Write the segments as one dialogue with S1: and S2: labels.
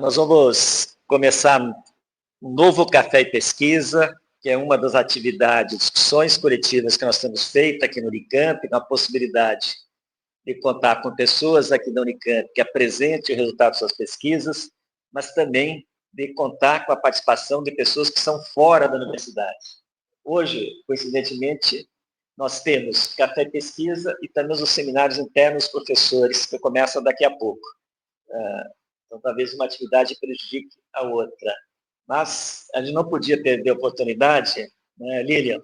S1: Nós vamos começar um novo Café Pesquisa, que é uma das atividades, discussões coletivas que nós temos feito aqui no Unicamp, com a possibilidade de contar com pessoas aqui da Unicamp que apresentem o resultado de suas pesquisas, mas também de contar com a participação de pessoas que são fora da universidade. Hoje, coincidentemente, nós temos Café Pesquisa e também os seminários internos dos professores, que começam daqui a pouco. Então, talvez uma atividade prejudique a outra. Mas a gente não podia perder a oportunidade, né, Lilian,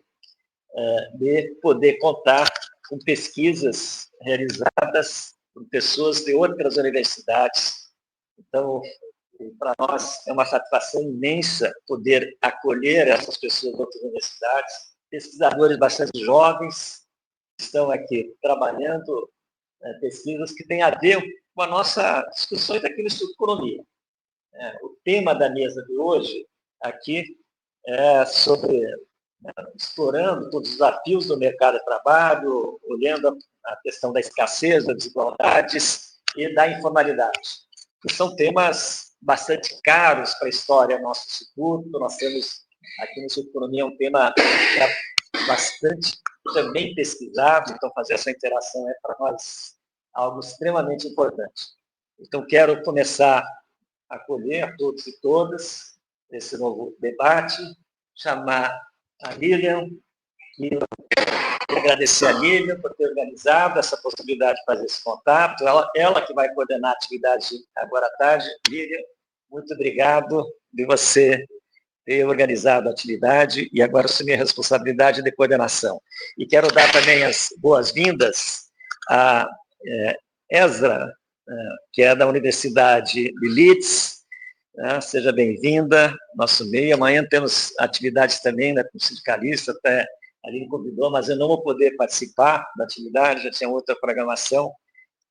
S1: de poder contar com pesquisas realizadas por pessoas de outras universidades. Então, para nós é uma satisfação imensa poder acolher essas pessoas de outras universidades, pesquisadores bastante jovens, que estão aqui trabalhando pesquisas que têm a ver com a nossa discussões aqui no Instituto de Economia. O tema da mesa de hoje aqui é sobre explorando todos os desafios do mercado de trabalho, olhando a questão da escassez, das desigualdades e da informalidade, que são temas bastante caros para a história do nosso instituto. Nós temos aqui no Instituto de Economia um tema bastante também pesquisado, então fazer essa interação é para nós algo extremamente importante. Então, quero começar a acolher a todos e todas esse novo debate, chamar a Lilian, e agradecer a Lilian por ter organizado essa possibilidade de fazer esse contato, ela que vai coordenar a atividade agora à tarde. Lilian, muito obrigado de você ter organizado a atividade e agora assumir a responsabilidade de coordenação. E quero dar também as boas-vindas a Esra, que é da Universidade de Leeds. Seja bem-vinda, nosso meio. Amanhã temos atividades também, né, com sindicalista, até ali me convidou, mas eu não vou poder participar da atividade, já tinha outra programação,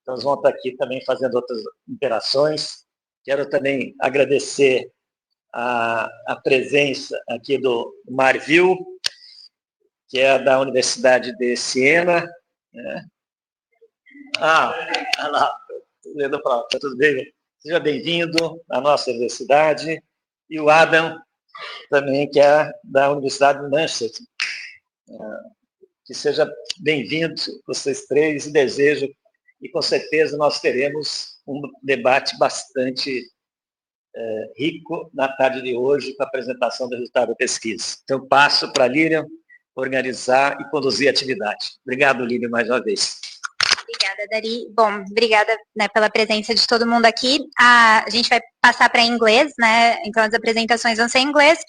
S1: então nós vamos estar aqui também fazendo outras interações. Quero também agradecer a presença aqui do Marwil, que é da Universidade de Siena. Olha lá, está tudo bem? Seja bem-vindo à nossa universidade. E o Adam, também, que é da Universidade de Manchester. Que seja bem-vindo, vocês três, e desejo, e com certeza nós teremos um debate bastante rico na tarde de hoje, com a apresentação do resultado da pesquisa. Então, passo para a Lilian organizar e conduzir a atividade. Obrigado, Lilian, mais uma vez.
S2: Obrigada, Dari. Bom, obrigada, né, pela presença de todo mundo aqui. A gente vai passar para inglês, né? Então as apresentações vão ser em inglês.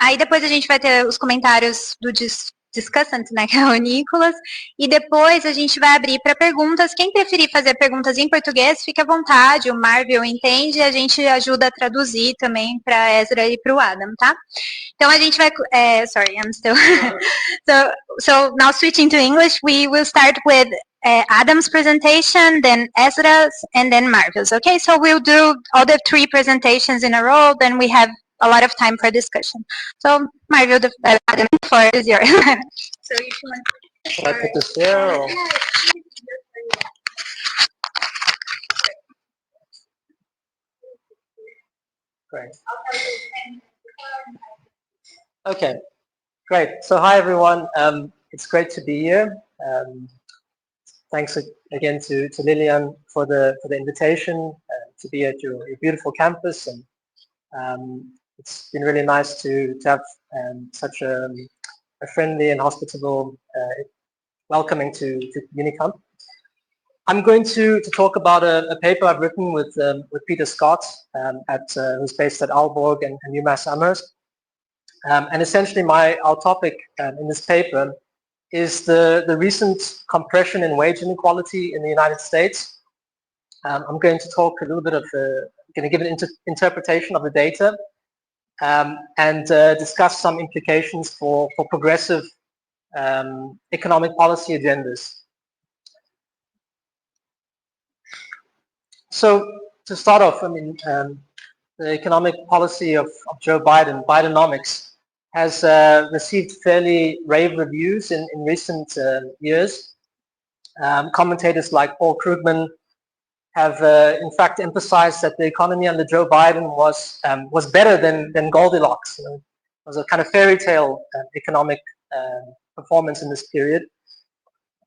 S2: Aí depois a gente vai ter os comentários do discussant, né, que é o Nicolas. E depois a gente vai abrir para perguntas. Quem preferir fazer perguntas em português, fique à vontade. O Marwil entende e a gente ajuda a traduzir também para a Esra e para o Adam, tá? Então a gente vai... sorry, I'm still... so now switching to English, we will start with Adam's presentation, then Esra's, and then Marwil's. Okay, so we'll do all the three presentations in a row, then we have a lot of time for discussion. So, Marwil, Adam, the floor is yours. So if you want to...
S3: Should I put this there? Or? Great. Okay, great. So hi everyone. It's great to be here. Thanks again to Lilian for the invitation to be at your beautiful campus, and it's been really nice to have such a friendly and hospitable welcoming to Unicamp. I'm going to talk about a paper I've written with Peter Scott, who's based at Aalborg and UMass Amherst. And essentially our topic in this paper is the recent compression in wage inequality in the United States. I'm going to talk a little bit of, going to give an interpretation of the data and discuss some implications for progressive economic policy agendas. So to start off, I mean, the economic policy of Joe Biden, Bidenomics, has received fairly rave reviews in recent years. Commentators like Paul Krugman have in fact emphasized that the economy under Joe Biden was better than Goldilocks. You know, it was a kind of fairy tale economic performance in this period.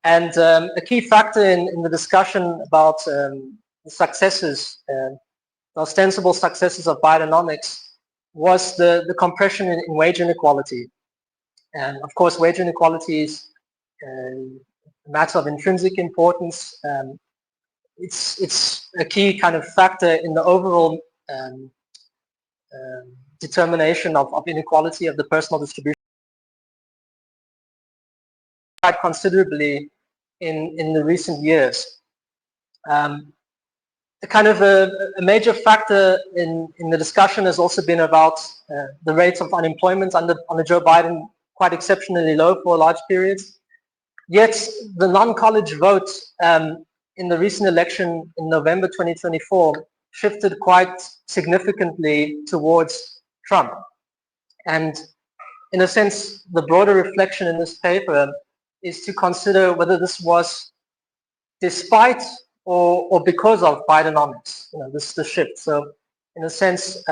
S3: And a key factor in the discussion about the successes, the ostensible successes of Bidenomics was the compression in wage inequality. And of course, wage inequality is a matter of intrinsic importance. It's a key kind of factor in the overall determination of inequality of the personal distribution quite considerably in the recent years. A kind of a major factor in the discussion has also been about the rates of unemployment under Joe Biden, quite exceptionally low for large periods. Yet the non-college vote in the recent election in November 2024 shifted quite significantly towards Trump. And in a sense, the broader reflection in this paper is to consider whether this was despite or because of Bidenomics, you know, this is the shift. So in a sense,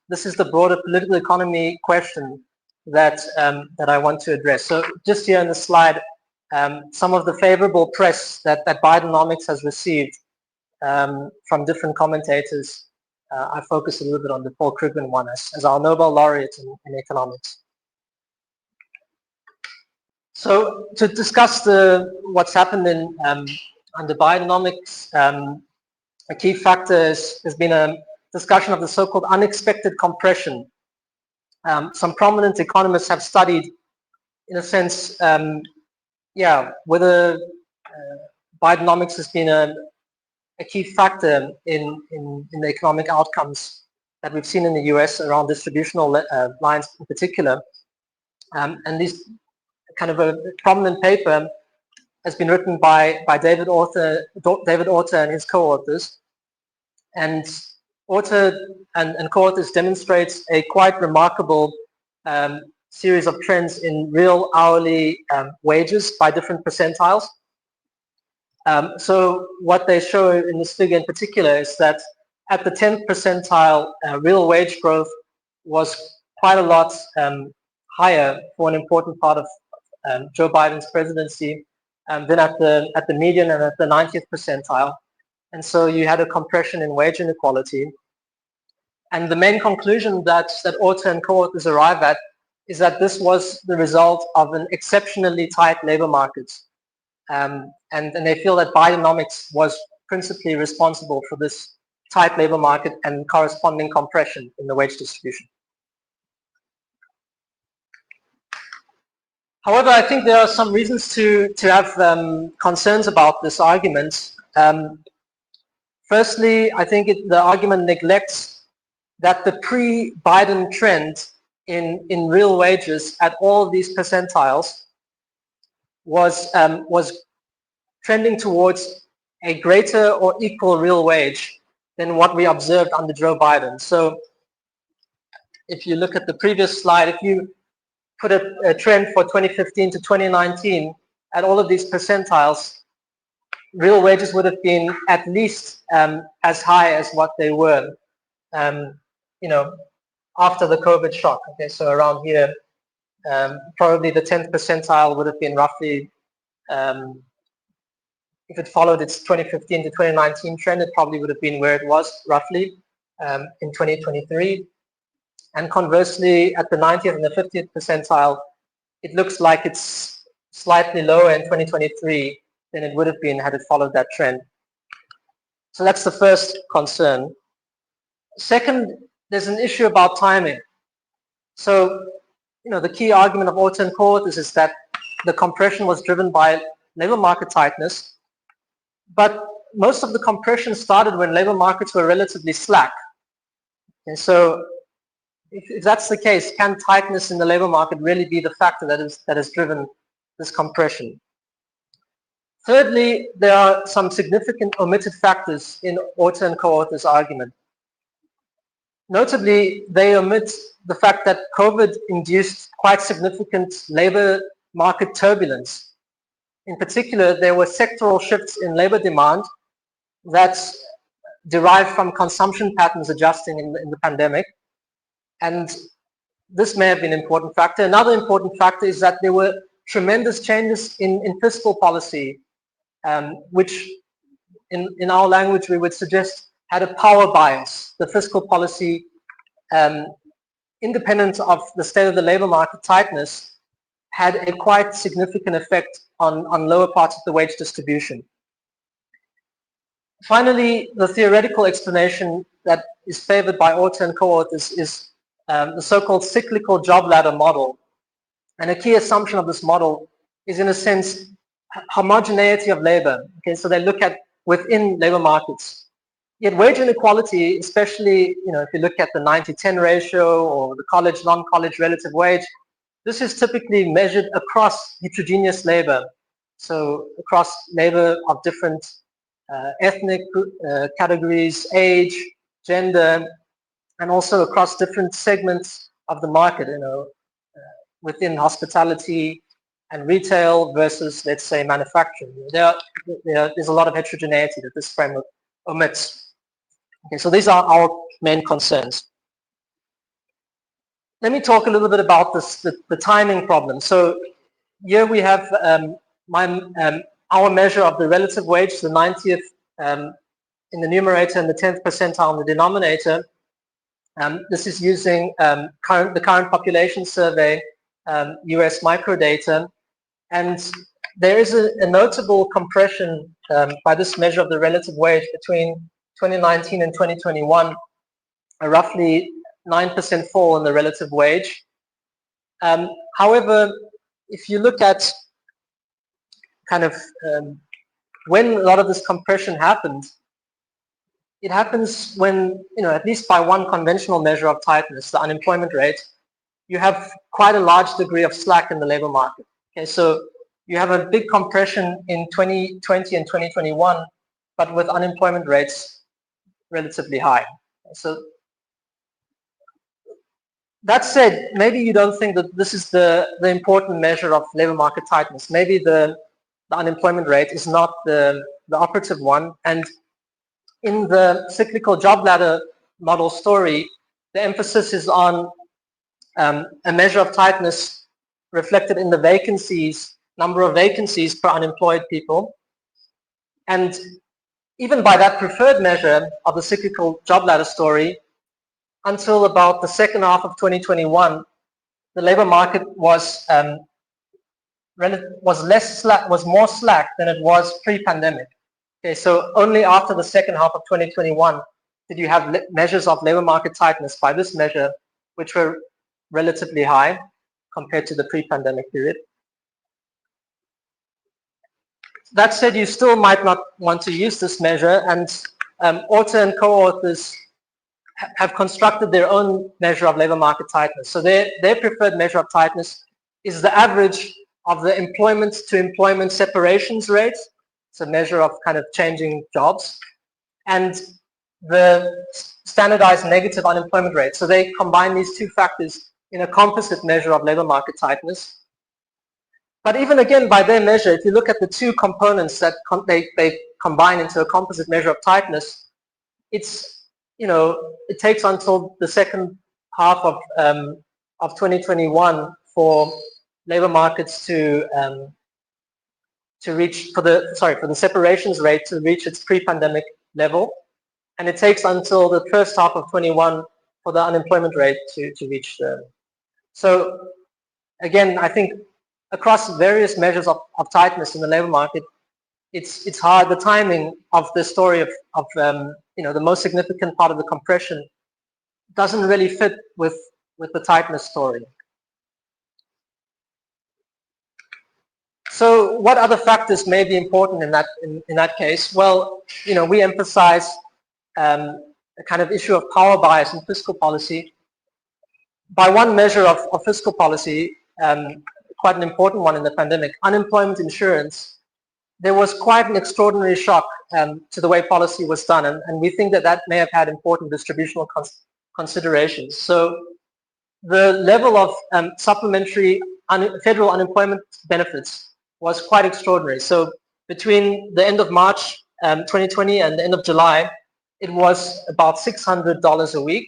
S3: this is the broader political economy question that I want to address. So just here in the slide, some of the favorable press that Bidenomics has received from different commentators. I focus a little bit on the Paul Krugman one as our Nobel laureate in economics. So to discuss what's happened in under Bidenomics, a key factor has been a discussion of the so-called unexpected compression. Some prominent economists have studied, in a sense, whether Bidenomics has been a key factor in the economic outcomes that we've seen in the US around distributional lines in particular. And this kind of a prominent paper has been written by David Author and his co-authors. And Author and co-authors demonstrates a quite remarkable series of trends in real hourly wages by different percentiles. So what they show in this figure in particular is that at the 10th percentile, real wage growth was quite a lot higher for an important part of Joe Biden's presidency than at the median and at the 90th percentile. And so you had a compression in wage inequality. And the main conclusion that Author and co-authors arrive at is that this was the result of an exceptionally tight labor market. And they feel that Bidenomics was principally responsible for this tight labor market and corresponding compression in the wage distribution. However, I think there are some reasons to have concerns about this argument. Firstly, I think the argument neglects that the pre-Biden trend in real wages at all of these percentiles was trending towards a greater or equal real wage than what we observed under Joe Biden. So if you look at the previous slide, if you put a trend for 2015 to 2019 at all of these percentiles, real wages would have been at least as high as what they were, you know, after the COVID shock. Okay, so around here, probably the 10th percentile would have been roughly, if it followed its 2015 to 2019 trend, it probably would have been where it was roughly in 2023. And conversely, at the 90th and the 50th percentile, it looks like it's slightly lower in 2023 than it would have been had it followed that trend. So that's the first concern. Second, there's an issue about timing. So, you know, the key argument of Author and co-authors is that the compression was driven by labor market tightness, but most of the compression started when labor markets were relatively slack. And so if that's the case, can tightness in the labor market really be the factor that has driven this compression? Thirdly, there are some significant omitted factors in Author and co-authors' argument. Notably, they omit the fact that COVID induced quite significant labor market turbulence. In particular, there were sectoral shifts in labor demand that derived from consumption patterns adjusting in the pandemic. And this may have been an important factor. Another important factor is that there were tremendous changes in fiscal policy, which in our language we would suggest had a power bias. The fiscal policy, independent of the state of the labor market tightness, had a quite significant effect on lower parts of the wage distribution. Finally, the theoretical explanation that is favored by author and co-authors is the so-called cyclical job ladder model. And a key assumption of this model is, in a sense, homogeneity of labor. Okay, so they look at within labor markets. Yet wage inequality, especially if you look at the 90-10 ratio or the college, non-college relative wage, this is typically measured across heterogeneous labor. So across labor of different ethnic categories, age, gender, and also across different segments of the market, within hospitality and retail versus, let's say, manufacturing. There's a lot of heterogeneity that this framework omits. Okay, so these are our main concerns. Let me talk a little bit about the timing problem. So here we have our measure of the relative wage, the 90th in the numerator and the 10th percentile in the denominator. This is using the current population survey, US microdata, and there is a notable compression by this measure of the relative wage between 2019 and 2021, a roughly 9% fall in the relative wage. However, if you look at kind of when a lot of this compression happened, it happens when, at least by one conventional measure of tightness, the unemployment rate, you have quite a large degree of slack in the labor market. Okay, so you have a big compression in 2020 and 2021, but with unemployment rates relatively high. So that said, maybe you don't think that this is the important measure of labor market tightness. Maybe the unemployment rate is not the operative one. And in the cyclical job ladder model story, the emphasis is on a measure of tightness reflected in the vacancies, number of vacancies per unemployed people. And even by that preferred measure of the cyclical job ladder story, until about the second half of 2021, the labor market was more slack than it was pre-pandemic. Okay, so only after the second half of 2021 did you have measures of labor market tightness by this measure, which were relatively high compared to the pre-pandemic period. That said, you still might not want to use this measure, and author and co-authors have constructed their own measure of labor market tightness. So their preferred measure of tightness is the average of the employment to employment separations rate. It's a measure of kind of changing jobs, and the standardized negative unemployment rate. So they combine these two factors in a composite measure of labor market tightness. But even again, by their measure, if you look at the two components that they combine into a composite measure of tightness, it's, it takes until the second half of 2021 for labor markets to reach, for the separations rate to reach its pre-pandemic level. And it takes until the first half of 21 for the unemployment rate to reach the. So again, I think across various measures of tightness in the labor market, it's hard. The timing of the story of the most significant part of the compression doesn't really fit with the tightness story. So what other factors may be important in that case? Well, we emphasize a kind of issue of power bias in fiscal policy. By one measure of fiscal policy, quite an important one in the pandemic, unemployment insurance, there was quite an extraordinary shock to the way policy was done, and we think that may have had important distributional considerations. So the level of supplementary federal unemployment benefits was quite extraordinary. So between the end of March 2020 and the end of July, it was about $600 a week.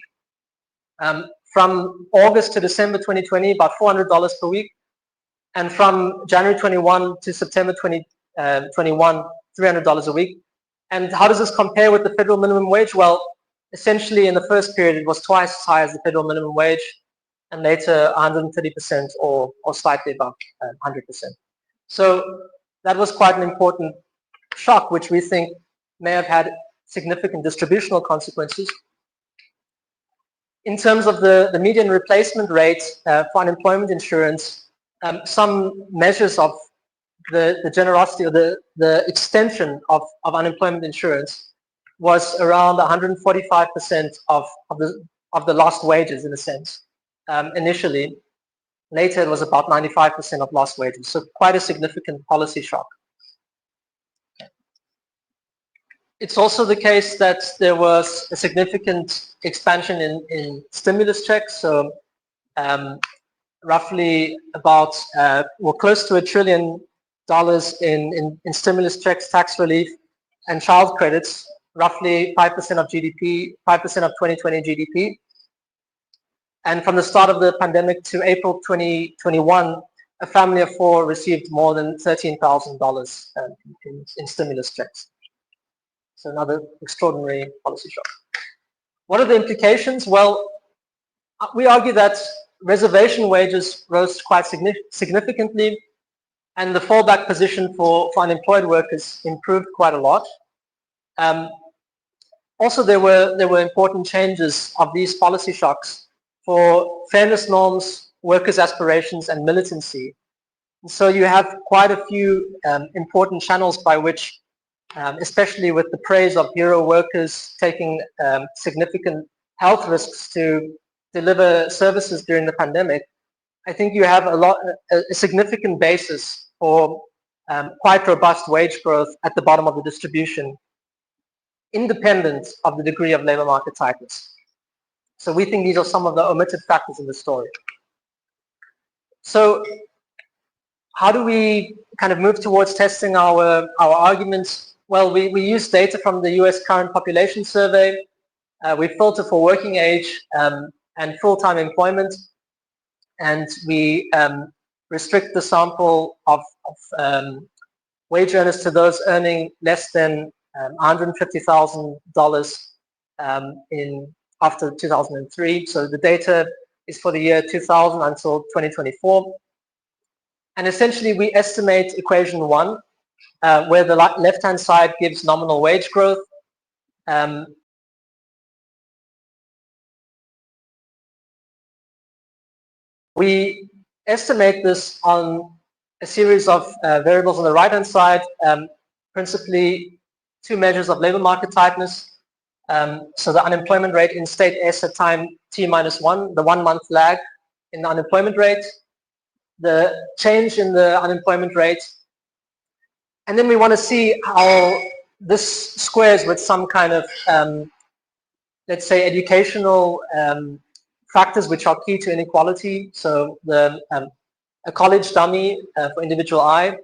S3: From August to December 2020, about $400 per week. And from January 21 to September 2021, $300 a week. And how does this compare with the federal minimum wage? Well, essentially in the first period, it was twice as high as the federal minimum wage, and later 130% or slightly above 100%. So that was quite an important shock, which we think may have had significant distributional consequences. In terms of the median replacement rate for unemployment insurance, some measures of the generosity or the extension of unemployment insurance was around 145% of the lost wages, in a sense, initially. Later it was about 95% of lost wages, so quite a significant policy shock. It's also the case that there was a significant expansion in stimulus checks, so roughly about, close to $1 trillion in stimulus checks, tax relief, and child credits, roughly 5% of GDP, 5% of 2020 GDP. And from the start of the pandemic to April 2021, a family of four received more than $13,000 in stimulus checks. So another extraordinary policy shock. What are the implications? Well, we argue that reservation wages rose quite significantly, and the fallback position for unemployed workers improved quite a lot. Also, there were important changes of these policy shocks for fairness norms, workers' aspirations, and militancy. So you have quite a few important channels by which, especially with the praise of hero workers taking significant health risks to deliver services during the pandemic, I think you have a significant basis for quite robust wage growth at the bottom of the distribution, independent of the degree of labor market tightness. So we think these are some of the omitted factors in the story. So how do we kind of move towards testing our arguments? Well, we use data from the US current population survey. We filter for working age and full-time employment, and we restrict the sample of wage earners to those earning less than $150,000 after 2003. So the data is for the year 2000 until 2024. And essentially we estimate equation one, where the left-hand side gives nominal wage growth. We estimate this on a series of variables on the right-hand side, principally two measures of labor market tightness. So the unemployment rate in state S at time t-1, the 1 month lag in the unemployment rate, the change in the unemployment rate, and then we want to see how this squares with some kind of, let's say, educational factors which are key to inequality. So a college dummy for individual I,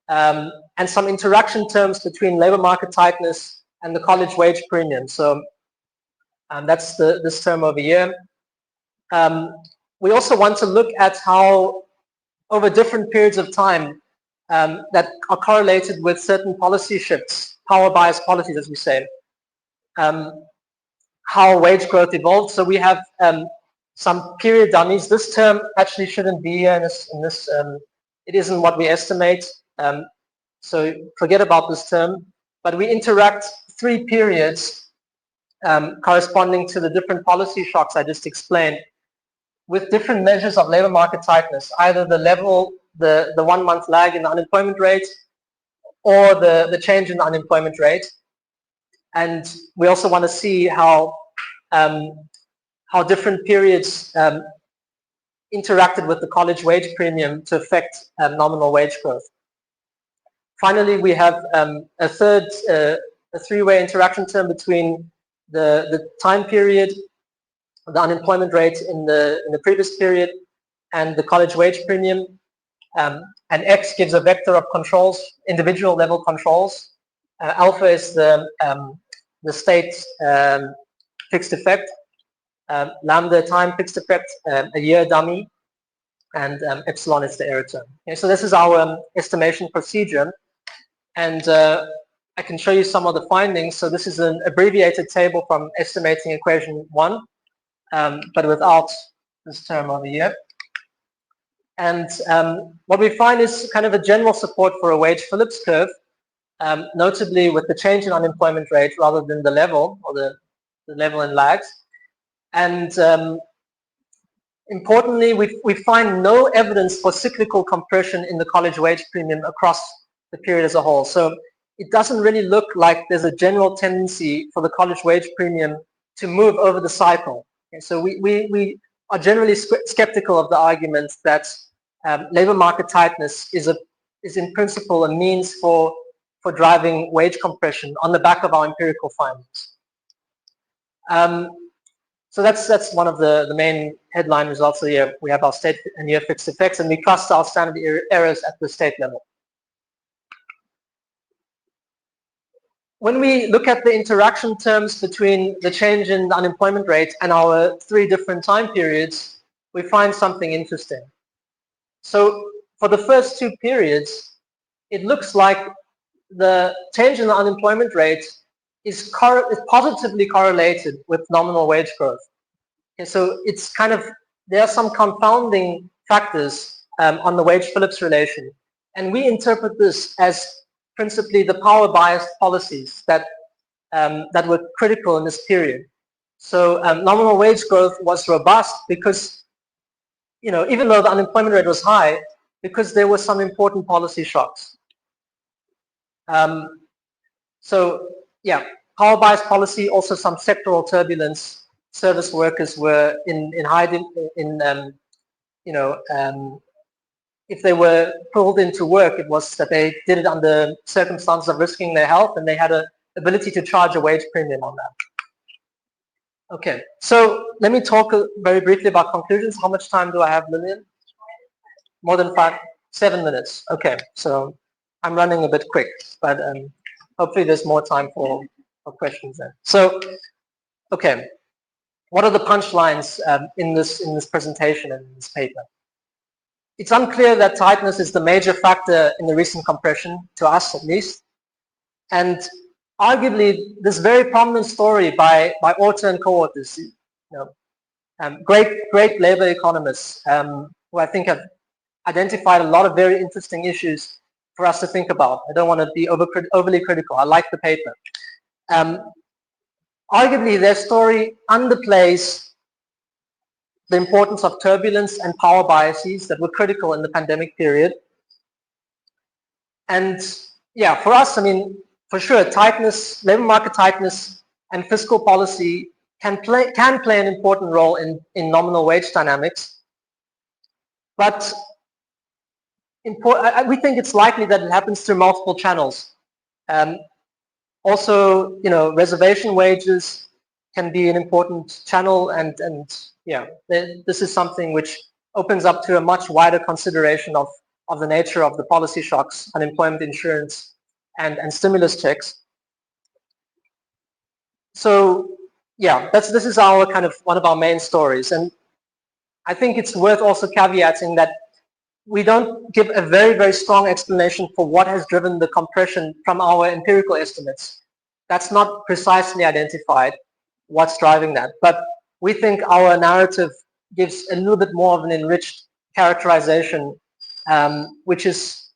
S3: and some interaction terms between labor market tightness and the college wage premium. So that's this term over here. We also want to look at how, over different periods of time, that are correlated with certain policy shifts, power bias policies, as we say, how wage growth evolved. So we have some period dummies. This term actually shouldn't be here in this it isn't what we estimate. So forget about this term. But we interact 3 periods corresponding to the different policy shocks I just explained, with different measures of labor market tightness, either the level, the 1 month lag in the unemployment rate, or the change in the unemployment rate. And we also want to see how different periods interacted with the college wage premium to affect nominal wage growth. Finally, we have a third, a 3-way interaction term between the time period, the unemployment rate in the previous period, and the college wage premium. And X gives a vector of controls, individual level controls. Alpha is the the state fixed effect, lambda time fixed effect, a year dummy, and epsilon is the error term. Okay, so this is our estimation procedure, and I can show you some of the findings. So this is an abbreviated table from estimating equation 1, but without this term over here. And what we find is kind of a general support for a wage Phillips curve, notably with the change in unemployment rate rather than the level, or the level in lags. And importantly, we find no evidence for cyclical compression in the college wage premium across the period as a whole. So it doesn't really look like there's a general tendency for the college wage premium to move over the cycle. Okay, so we are generally skeptical of the argument that labor market tightness is in principle a means for driving wage compression on the back of our empirical findings. So that's one of the main headline results of the year. We have our state and year fixed effects, and we cluster our standard errors at the state level. When we look at the interaction terms between the change in the unemployment rate and our 3 different time periods, we find something interesting. So for the first 2 periods, it looks like the change in the unemployment rate is positively correlated with nominal wage growth. Okay, so it's kind of, there are some confounding factors on the wage Phillips relation, and we interpret this as principally the power biased policies that were critical in this period. So nominal wage growth was robust because, even though the unemployment rate was high, because there were some important policy shocks. So yeah, power biased policy, also some sectoral turbulence. Service workers were if they were pulled into work, it was that they did it under circumstances of risking their health, and they had an ability to charge a wage premium on that. Okay, so let me talk very briefly about conclusions. How much time do I have, Lillian? More than 7 minutes. Okay, so I'm running a bit quick, but hopefully there's more time for questions then. So, okay, what are the punchlines in this presentation and in this paper? It's unclear that tightness is the major factor in the recent compression, to us at least. And arguably, this very prominent story by Orta and co-authors, great labor economists, who I think have identified a lot of very interesting issues for us to think about. I don't want to be overly critical. I like the paper. Arguably, their story underplays the importance of turbulence and power biases that were critical in the pandemic period. And yeah, for us, I mean, for sure, tightness, labor market tightness and fiscal policy can play an important role in nominal wage dynamics. But we think it's likely that it happens through multiple channels. Also, reservation wages can be an important channel, and yeah, this is something which opens up to a much wider consideration of the nature of the policy shocks, unemployment insurance, and stimulus checks. So yeah, this is our kind of one of our main stories, and I think it's worth also caveating that we don't give a very, very strong explanation for what has driven the compression from our empirical estimates. That's not precisely identified what's driving that, but we think our narrative gives a little bit more of an enriched characterization, which is,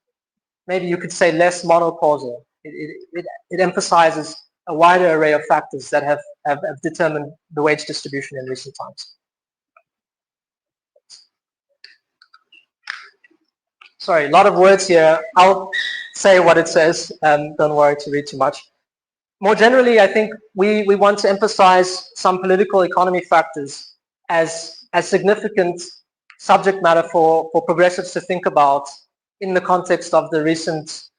S3: maybe you could say, less monocausal. It emphasizes a wider array of factors that have determined the wage distribution in recent times. Sorry, a lot of words here. I'll say what it says. Don't worry to read too much. More generally, I think we want to emphasize some political economy factors as significant subject matter for progressives to think about in the context of the recent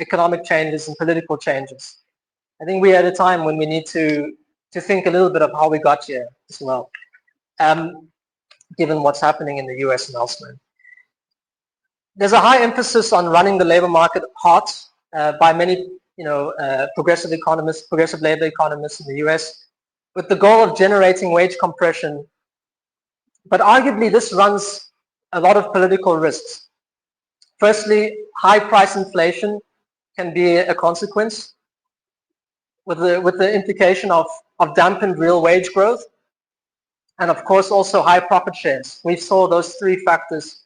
S3: economic changes and political changes. I think we're at a time when we need to think a little bit of how we got here as well, given what's happening in the US and elsewhere. There's a high emphasis on running the labor market hot by many progressive economists, progressive labor economists in the US, with the goal of generating wage compression. But arguably this runs a lot of political risks. Firstly, high price inflation can be a consequence, with the implication of dampened real wage growth, and of course also high profit shares. We saw those three factors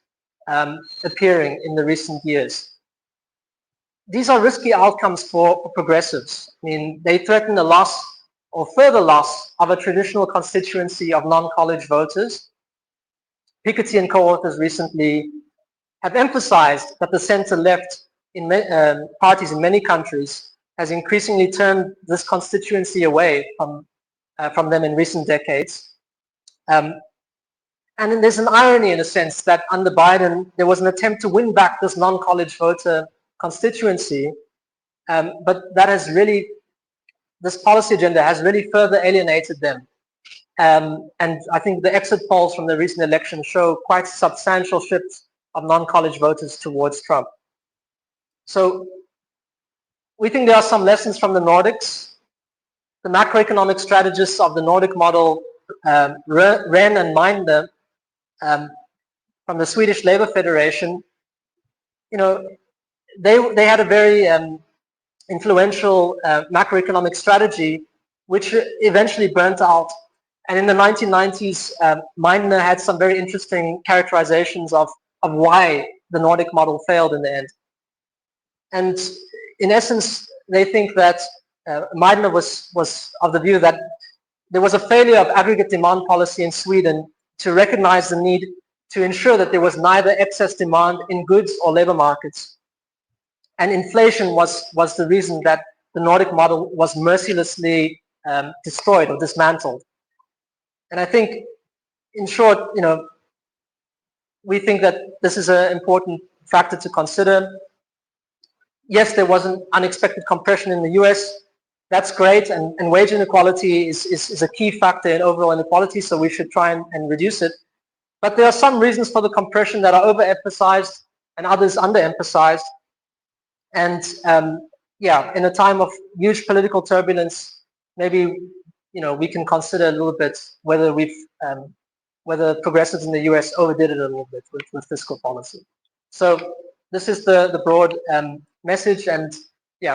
S3: appearing in the recent years. These are risky outcomes for progressives. I mean, they threaten the loss or further loss of a traditional constituency of non-college voters. Piketty and co-authors recently have emphasized that the center-left parties in many countries has increasingly turned this constituency away from them in recent decades. And then there's an irony in a sense that under Biden, there was an attempt to win back this non-college voter constituency, but that has really, this policy agenda has really further alienated them. And I think the exit polls from the recent election show quite substantial shifts of non-college voters towards Trump. So we think there are some lessons from the Nordics. The macroeconomic strategists of the Nordic model, Ren and Meindler, from the Swedish Labour Federation, they had a very influential macroeconomic strategy, which eventually burnt out. And in the 1990s, Meindler had some very interesting characterizations of why the Nordic model failed in the end. And in essence, they think that Meindler was of the view that there was a failure of aggregate demand policy in Sweden to recognize the need to ensure that there was neither excess demand in goods or labor markets. And inflation was the reason that the Nordic model was mercilessly destroyed or dismantled. And I think, in short, we think that this is an important factor to consider. Yes, there was an unexpected compression in the US. That's great, and wage inequality is a key factor in overall inequality, so we should try and reduce it. But there are some reasons for the compression that are overemphasized and others underemphasized. And in a time of huge political turbulence, maybe we can consider a little bit whether whether progressives in the US overdid it a little bit with fiscal policy. So this is the broad message, and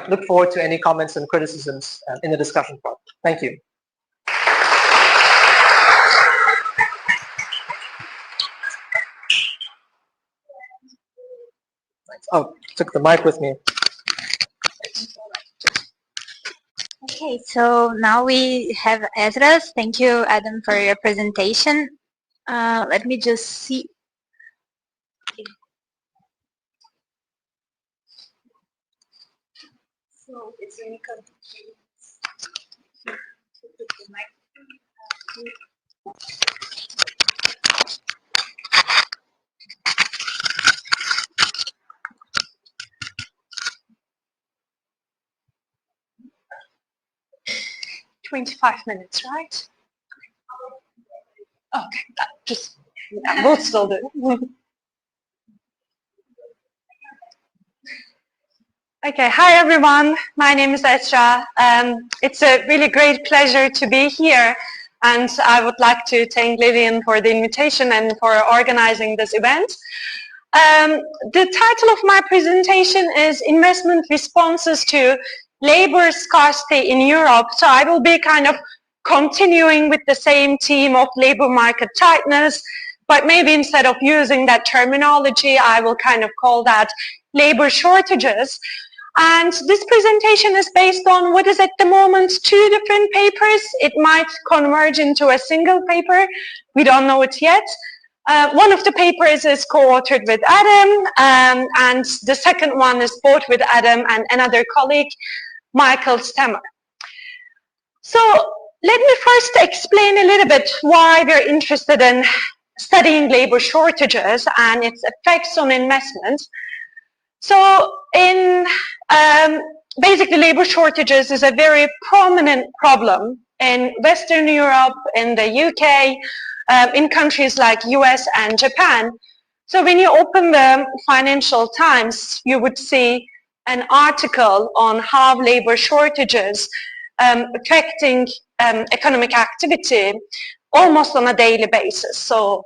S3: look forward to any comments and criticisms in the discussion part. Thank you. Oh, took the mic with me.
S2: Okay, so now we have Esra. Thank you, Adam, for your presentation. Let me just see. So it's really good. 25 minutes, right? Okay, we'll still do. Okay, hi everyone. My name is Esra. It's a really great pleasure to be here, and I would like to thank Lillian for the invitation and for organizing this event. The title of my presentation is Investment Responses to Labor Scarcity in Europe. So I will be kind of continuing with the same theme of labor market tightness, but maybe instead of using that terminology, I will kind of call that labor shortages. And this presentation is based on what is at the moment 2 different papers. It might converge into a single paper. We don't know it yet. One of the papers is co-authored with Adam, and the second one is both with Adam and another colleague, Michael Stammer. So let me first explain a little bit why we're interested in studying labor shortages and its effects on investment. So basically labor shortages is a very prominent problem in Western Europe, in the UK, in countries like US and Japan. So when you open the Financial Times, you would see
S4: an article on how labor shortages affecting economic activity almost on a daily basis. So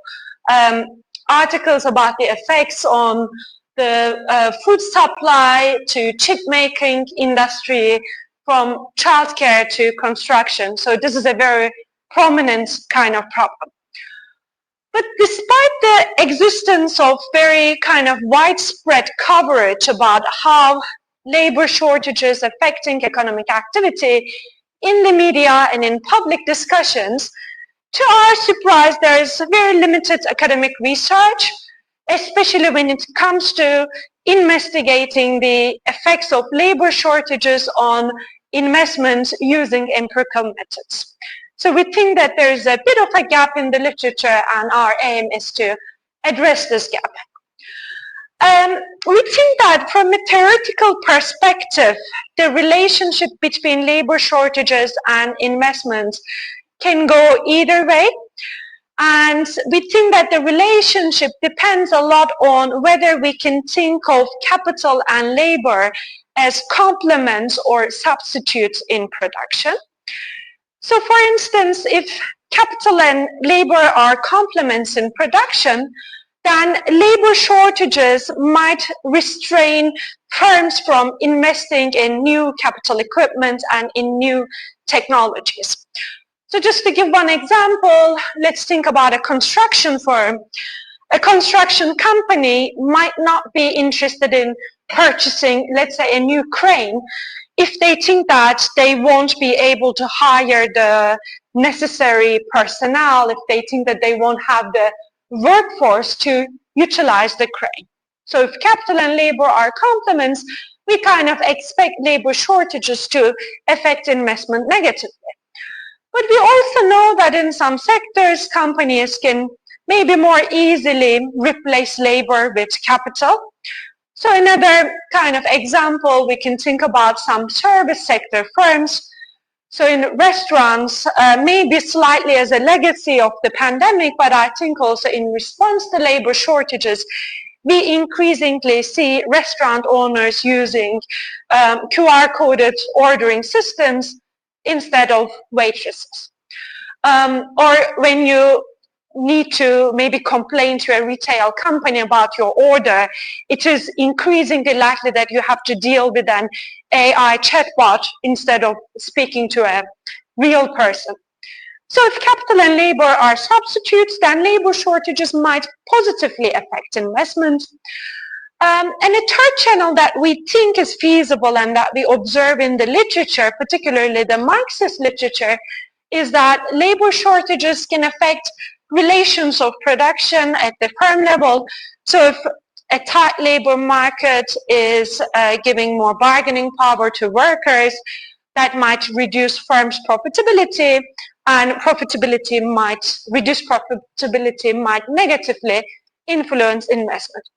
S4: articles about the effects on the food supply to chip making industry, from childcare to construction. So this is a very prominent kind of problem. But despite the existence of very kind of widespread coverage about how labor shortages affecting economic activity in the media and in public discussions, to our surprise, there is very limited academic research, especially when it comes to investigating the effects of labor shortages on investments using empirical methods. So we think that there is a bit of a gap in the literature, and our aim is to address this gap. We think that from a theoretical perspective, the relationship between labor shortages and investments can go either way. And we think that the relationship depends a lot on whether we can think of capital and labor as complements or substitutes in production. So for instance, if capital and labor are complements in production, then labor shortages might restrain firms from investing in new capital equipment and in new technologies. So just to give one example, let's think about a construction firm. A construction company might not be interested in purchasing, let's say, a new crane if they think that they won't be able to hire the necessary personnel, if they think that they won't have the workforce to utilize the crane. So if capital and labor are complements, we kind of expect labor shortages to affect investment negatively. But we also know that in some sectors, companies can maybe more easily replace labor with capital. So another kind of example, we can think about some service sector firms. So in restaurants, maybe slightly as a legacy of the pandemic, but I think also in response to labor shortages, we increasingly see restaurant owners using QR-coded ordering systems instead of waitresses. Or when you need to maybe complain to a retail company about your order, it is increasingly likely that you have to deal with an AI chatbot instead of speaking to a real person. So if capital and labor are substitutes, then labor shortages might positively affect investment. And a third channel that we think is feasible and that we observe in the literature, particularly the Marxist literature, is that labor shortages can affect relations of production at the firm level. So if a tight labor market is giving more bargaining power to workers, that might reduce firms' profitability, and reduced profitability might negatively influence investment.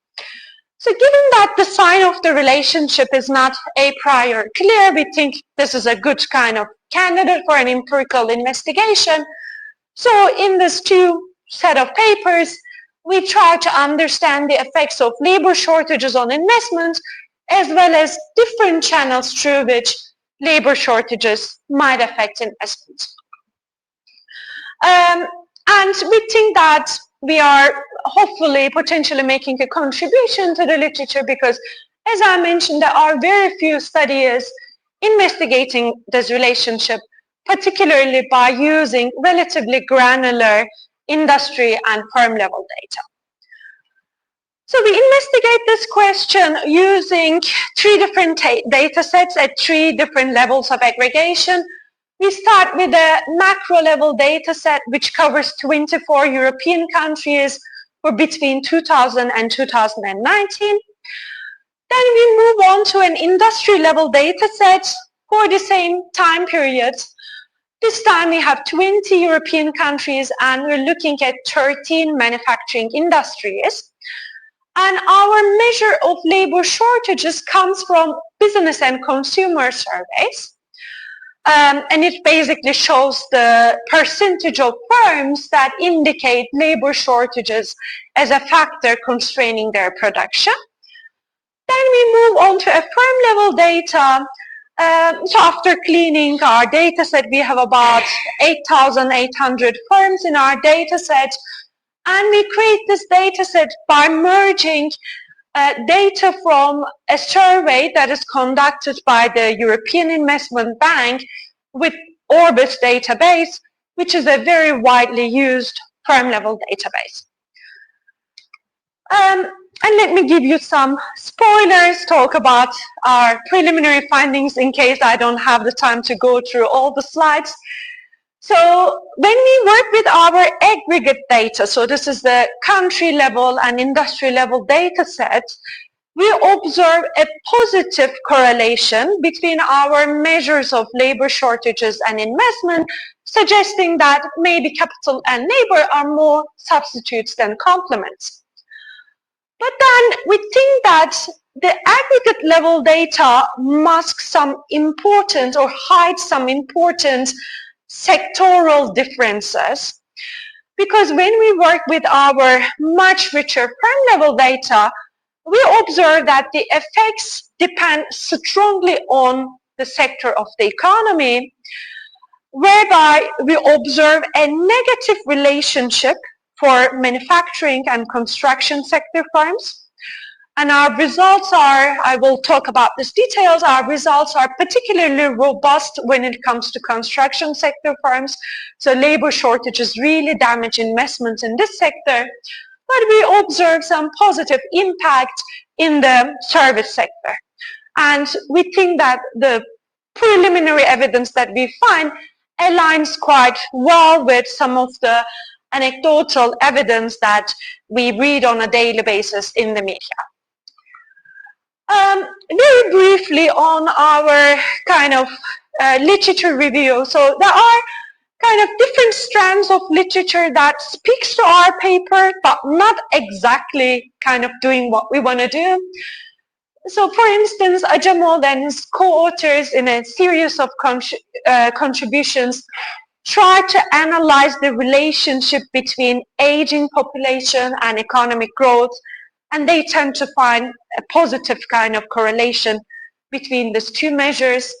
S4: So given that the sign of the relationship is not a priori clear, we think this is a good kind of candidate for an empirical investigation. So in this two set of papers, we try to understand the effects of labor shortages on investment, as well as different channels through which labor shortages might affect investment. And we think that we are hopefully potentially making a contribution to the literature because, as I mentioned, there are very few studies investigating this relationship, particularly by using relatively granular industry and firm level data. So we investigate this question using 3 different data sets at 3 different levels of aggregation. We start with a macro level data set which covers 24 European countries for between 2000 and 2019. Then we move on to an industry level data set for the same time period. This time we have 20 European countries and we're looking at 13 manufacturing industries. And our measure of labor shortages comes from business and consumer surveys. And it basically shows the percentage of firms that indicate labor shortages as a factor constraining their production. Then we move on to a firm level data. So after cleaning our data set, we have about 8,800 firms in our data set, and we create this data set by merging data from a survey that is conducted by the European Investment Bank with Orbis database, which is a very widely used firm level database. And let me give you some spoilers, talk about our preliminary findings in case I don't have the time to go through all the slides. So when we work with our aggregate data, so this is the country level and industry level data set, we observe a positive correlation between our measures of labor shortages and investment, suggesting that maybe capital and labor are more substitutes than complements. But then we think that the aggregate level data masks some important or hides some important sectoral differences, because when we work with our much richer firm level data, we observe that the effects depend strongly on the sector of the economy, whereby we observe a negative relationship for manufacturing and construction sector firms. And our results are, I will talk about these details, our results are particularly robust when it comes to construction sector firms. So labor shortages really damage investments in this sector. But we observe some positive impact in the service sector. And we think that the preliminary evidence that we find aligns quite well with some of the anecdotal evidence that we read on a daily basis in the media. Very briefly on our kind of literature review. So there are kind of different strands of literature that speaks to our paper, but not exactly kind of doing what we want to do. So for instance, Ajamold and his co-authors in a series of contributions try to analyze the relationship between aging population and economic growth, and they tend to find a positive kind of correlation between these two measures.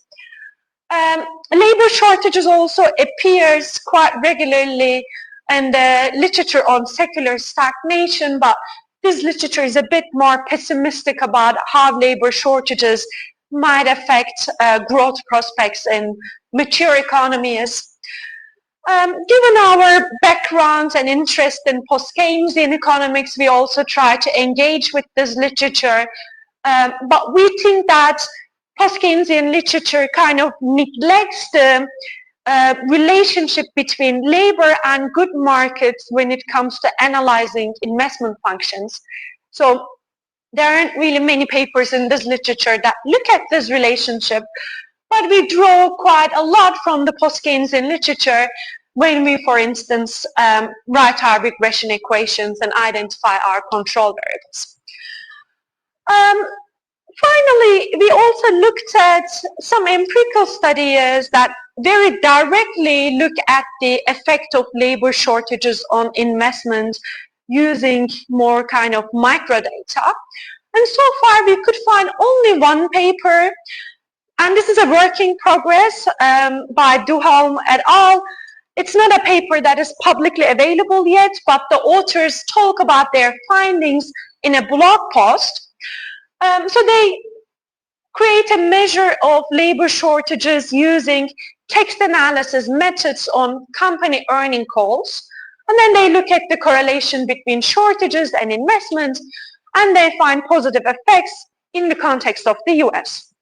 S4: Labor shortages also appears quite regularly in the literature on secular stagnation, but this literature is a bit more pessimistic about how labor shortages might affect growth prospects in mature economies. Given our background and interest in post-Keynesian economics, we also try to engage with this literature, but we think that post-Keynesian literature kind of neglects the relationship between labor and good markets when it comes to analyzing investment functions. So there aren't really many papers in this literature that look at this relationship, but we draw quite a lot from the post-Keynesian literature when we, for instance, write our regression equations and identify our control variables. Finally, we also looked at some empirical studies that very directly look at the effect of labor shortages on investment using more kind of microdata. And so far, we could find only one paper, and this is a work in progress by Duhalm et al. It's not a paper that is publicly available yet, but the authors talk about their findings in a blog post. So they create a measure of labor shortages using text analysis methods on company earning calls. And then they look at the correlation between shortages and investment, and they find positive effects in the context of the US.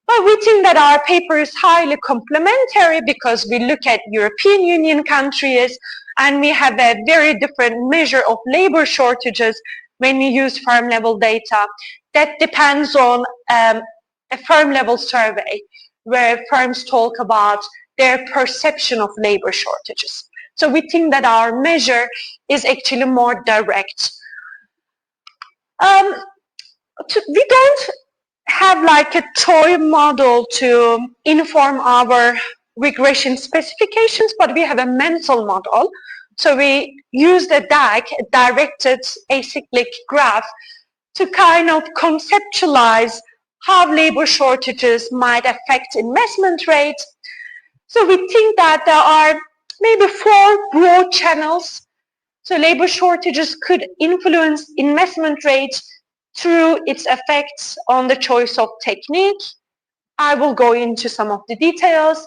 S4: But we think that our paper is highly complementary because we look at European Union countries and we have a very different measure of labor shortages when we use firm level data. That depends on a firm level survey where firms talk about their perception of labor shortages. So we think that our measure is actually more direct. We don't have like a toy model to inform our regression specifications, but we have a mental model. So we use the DAG, directed acyclic graph, to kind of conceptualize how labor shortages might affect investment rates. So we think that there are maybe 4 broad channels. So labor shortages could influence investment rates through its effects on the choice of technique. I will go into some of the details.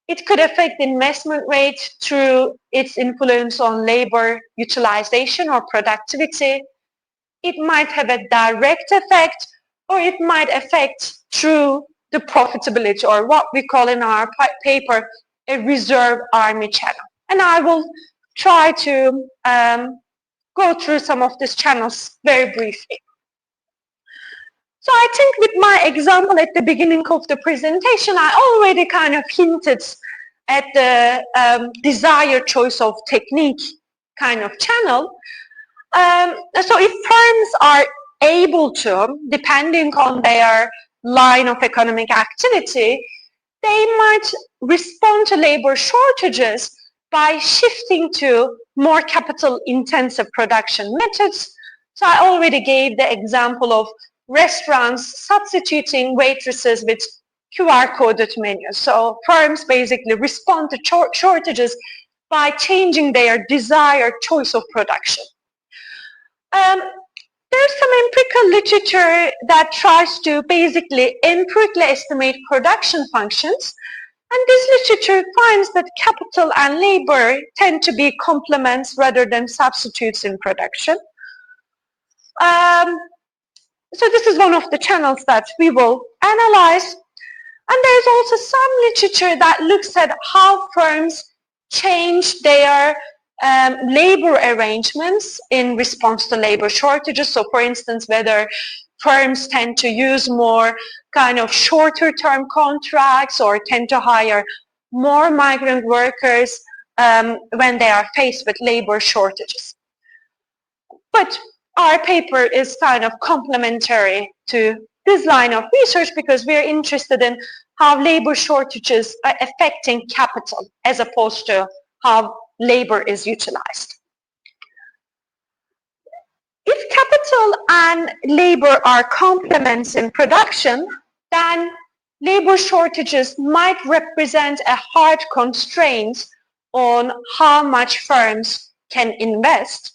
S4: It could affect investment rate through its influence on labor utilization or productivity. It might have a direct effect, or it might affect through the profitability, or what we call in our paper a reserve army channel. And I will try to go through some of these channels very briefly. So I think with my example at the beginning of the presentation, I already kind of hinted at the desired choice of technique kind of channel. So if firms are able to, depending on their line of economic activity, they might respond to labor shortages by shifting to more capital-intensive production methods. So I already gave the example of restaurants substituting waitresses with QR-coded menus. So firms basically respond to shortages by changing their desired choice of production. There's some empirical literature that tries to basically empirically estimate production functions, and this literature finds that capital and labor tend to be complements rather than substitutes in production. So this is one of the channels that we will analyze. And there's also some literature that looks at how firms change their labor arrangements in response to labor shortages. So for instance, whether firms tend to use more kind of shorter term contracts or tend to hire more migrant workers when they are faced with labor shortages. But our paper is kind of complementary to this line of research because we are interested in how labor shortages are affecting capital as opposed to how labor is utilized. If capital and labor are complements in production, then labor shortages might represent a hard constraint on how much firms can invest.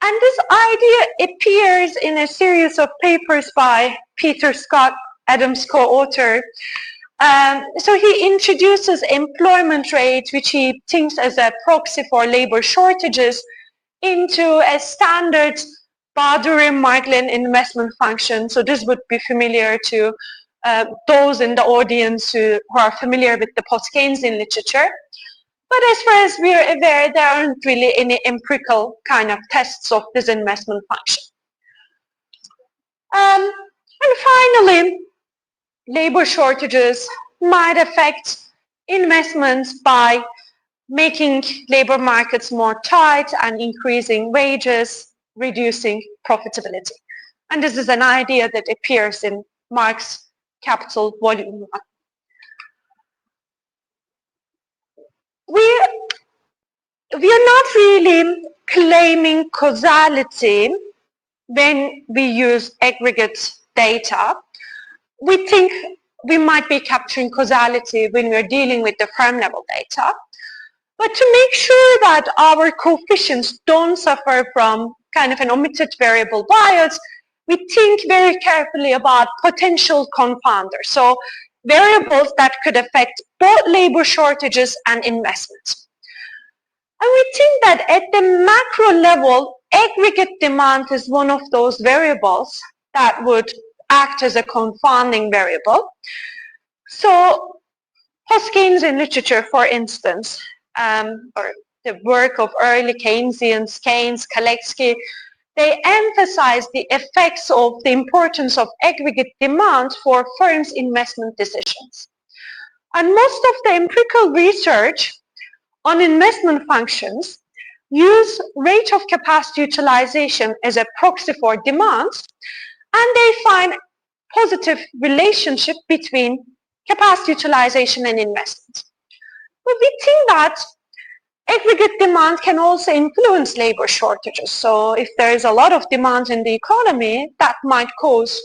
S4: And this idea appears in a series of papers by Peter Scott, Adams' co-author. So he introduces employment rate, which he thinks as a proxy for labor shortages, into a standard Baldwin-Margolin investment function. So this would be familiar to those in the audience who are familiar with the post-Keynesian literature. But as far as we are aware, there aren't really any empirical kind of tests of this investment function. And finally, labor shortages might affect investments by making labor markets more tight and increasing wages, reducing profitability. And this is an idea that appears in Marx Capital Volume 1. We are not really claiming causality when we use aggregate data. We think we might be capturing causality when we're dealing with the firm level data. But to make sure that our coefficients don't suffer from kind of an omitted variable bias, we think very carefully about potential confounders. So variables that could affect both labor shortages and investments. And we think that at the macro level, aggregate demand is one of those variables that would act as a confounding variable. So post-Keynesian literature, for instance, or the work of early Keynesians, Keynes, Kalecki, they emphasize the effects of the importance of aggregate demand for firms' investment decisions. And most of the empirical research on investment functions use rate of capacity utilization as a proxy for demand, and they find positive relationship between capacity utilization and investment. But we think that aggregate demand can also influence labor shortages. So if there is a lot of demand in the economy, that might cause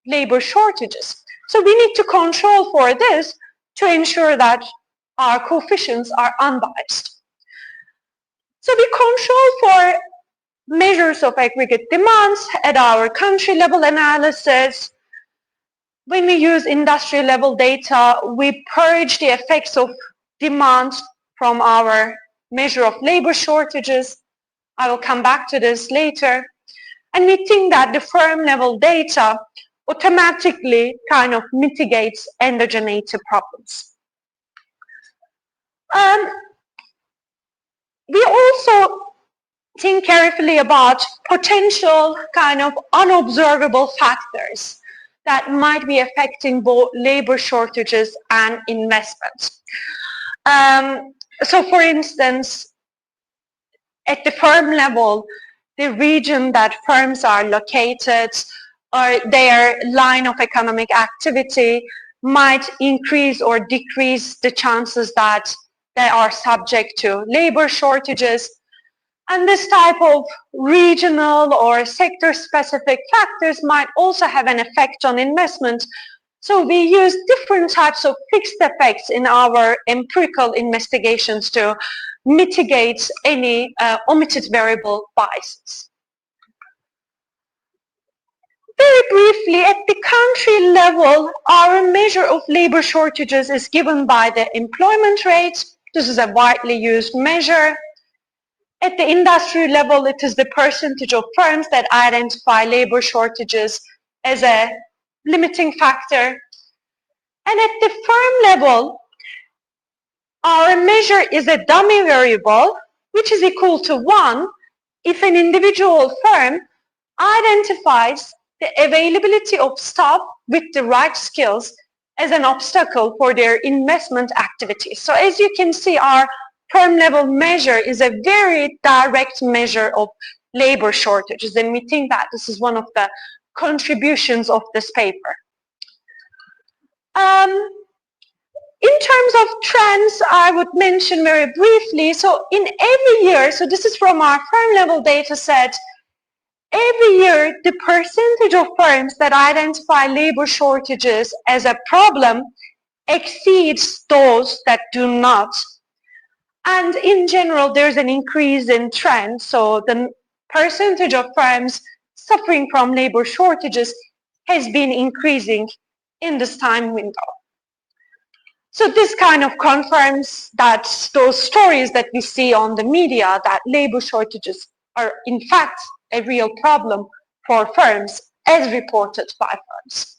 S4: labor shortages. So we need to control for this to ensure that our coefficients are unbiased. So we control for measures of aggregate demands at our country level analysis. When we use industry level data, we purge the effects of demand from our measure of labor shortages. I will come back to this later. And we think that the firm level data automatically kind of mitigates endogeneity problems. We also think carefully about potential kind of unobservable factors that might be affecting both labor shortages and investments. So for instance, at the firm level, the region that firms are located or their line of economic activity might increase or decrease the chances that they are subject to labor shortages. And this type of regional or sector-specific factors might also have an effect on investment. So we use different types of fixed effects in our empirical investigations to mitigate any omitted variable biases. Very briefly, at the country level, our measure of labor shortages is given by the employment rate. This is a widely used measure. At the industry level, it is the percentage of firms that identify labor shortages as a limiting factor. And at the firm level, our measure is a dummy variable, which is equal to 1 if an individual firm identifies the availability of staff with the right skills as an obstacle for their investment activities. So as you can see, our firm level measure is a very direct measure of labor shortages, and we think that this is one of the contributions of this paper. In terms of trends, I would mention very briefly, so in every year, so this is from our firm level data set, every year the percentage of firms that identify labor shortages as a problem exceeds those that do not. And in general, there's an increase in trend, so the percentage of firms suffering from labor shortages has been increasing in this time window. So this kind of confirms that those stories that we see on the media, that labor shortages are in fact a real problem for firms as reported by firms.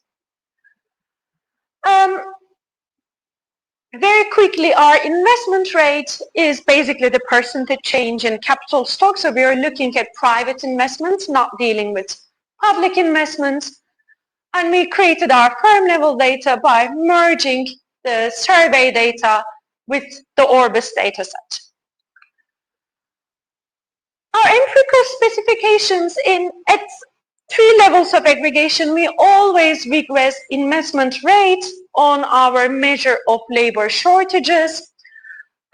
S4: Very quickly, our investment rate is basically the percentage change in capital stock. So we are looking at private investments, not dealing with public investments. And we created our firm level data by merging the survey data with the Orbis data set. Our empirical specifications at 3 levels of aggregation, we always regress investment rate on our measure of labor shortages.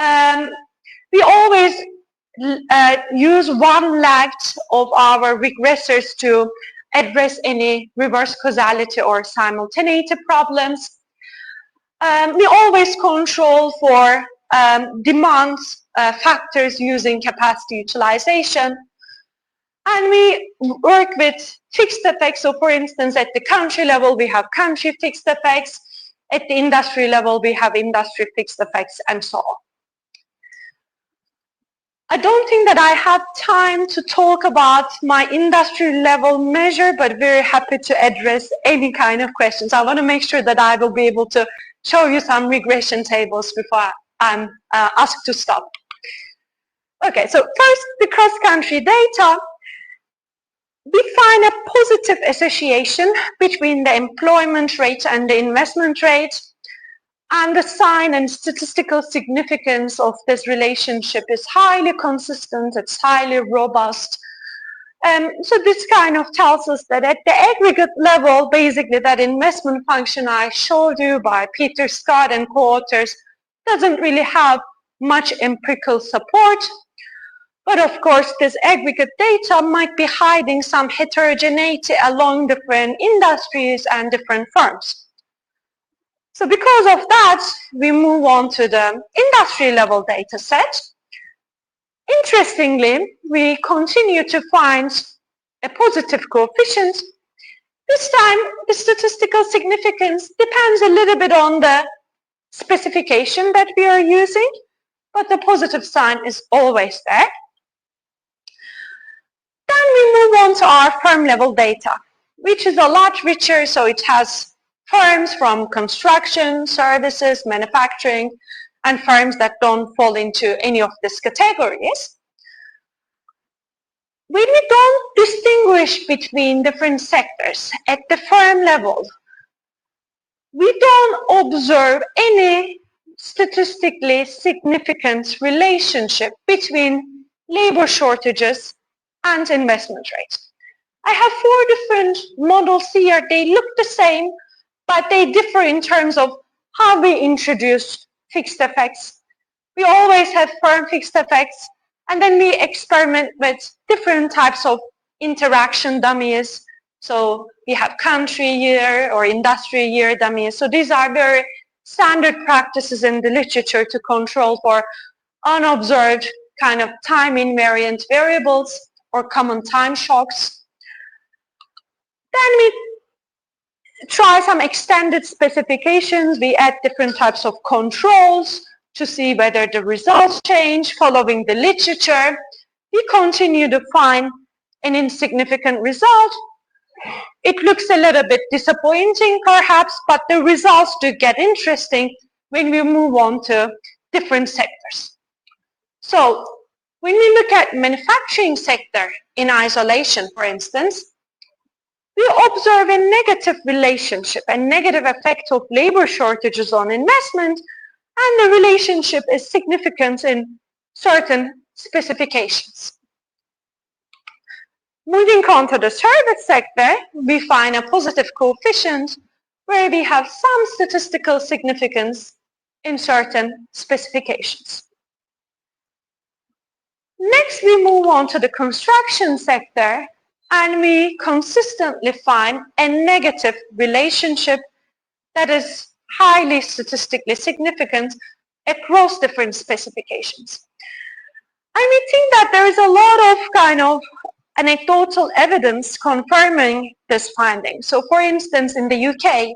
S4: We always use one lagged of our regressors to address any reverse causality or simultaneity problems. We always control for demand factors using capacity utilization. And we work with fixed effects. So for instance, at the country level, we have country fixed effects. At the industry level, we have industry fixed effects, and so on. I don't think that I have time to talk about my industry level measure, but very happy to address any kind of questions. I want to make sure that I will be able to show you some regression tables before I'm asked to stop. Okay, so first, the cross-country data. We find a positive association between the employment rate and the investment rate, and the sign and statistical significance of this relationship is highly consistent, it's highly robust. So this kind of tells us that at the aggregate level, basically that investment function I showed you by Peter Scott and co-authors doesn't really have much empirical support. But of course, this aggregate data might be hiding some heterogeneity along different industries and different firms. So because of that, we move on to the industry level data set. Interestingly, we continue to find a positive coefficient. This time, the statistical significance depends a little bit on the specification that we are using, but the positive sign is always there. Then we move on to our firm level data, which is a lot richer, so it has firms from construction, services, manufacturing, and firms that don't fall into any of these categories. When we don't distinguish between different sectors at the firm level, we don't observe any statistically significant relationship between labor shortages and investment rates. I have 4 different models here. They look the same, but they differ in terms of how we introduce fixed effects. We always have firm fixed effects, and then we experiment with different types of interaction dummies. So we have country year or industry year dummies. So these are very standard practices in the literature to control for unobserved kind of time invariant variables or common time shocks. Then we try some extended specifications. We add different types of controls to see whether the results change following the literature. We continue to find an insignificant result. It looks a little bit disappointing perhaps, but the results do get interesting when we move on to different sectors. So when we look at manufacturing sector in isolation, for instance, we observe a negative relationship, a negative effect of labor shortages on investment, and the relationship is significant in certain specifications. Moving on to the service sector, we find a positive coefficient where we have some statistical significance in certain specifications. Next, we move on to the construction sector, and we consistently find a negative relationship that is highly statistically significant across different specifications. And we think that there is a lot of kind of anecdotal evidence confirming this finding. So for instance, in the UK,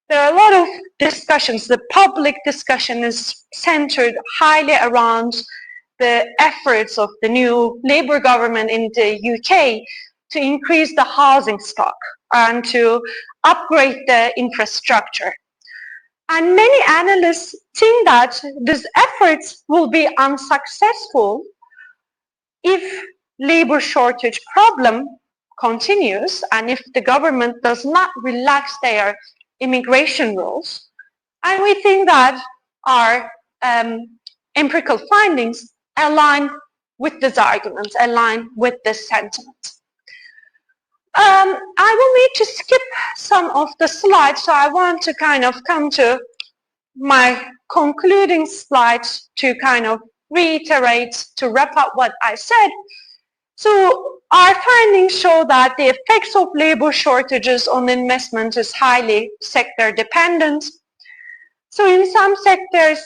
S4: there are a lot of discussions. The public discussion is centered highly around the efforts of the new Labour government in the UK to increase the housing stock and to upgrade the infrastructure. And many analysts think that these efforts will be unsuccessful if labor shortage problem continues and if the government does not relax their immigration rules. And we think that our empirical findings align with this argument, align with this sentiment. I will need to skip some of the slides, so I want to kind of come to my concluding slides to kind of reiterate, to wrap up what I said. So our findings show that the effects of labor shortages on investment is highly sector dependent. So in some sectors,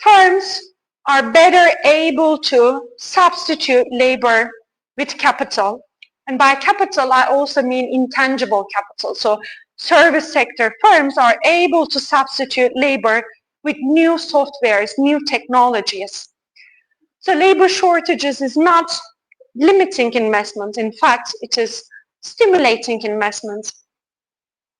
S4: firms are better able to substitute labor with capital. And by capital, I also mean intangible capital. So service sector firms are able to substitute labor with new softwares, new technologies. So labor shortages is not limiting investment. In fact, it is stimulating investment.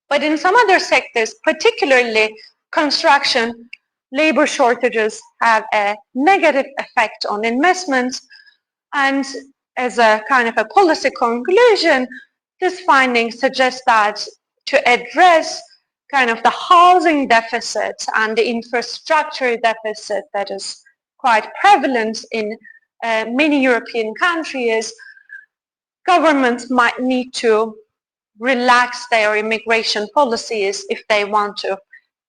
S4: But in some other sectors, particularly construction, labor shortages have a negative effect on investment. And as a kind of a policy conclusion, this finding suggests that to address kind of the housing deficit and the infrastructure deficit that is quite prevalent in many European countries, governments might need to relax their immigration policies if they want to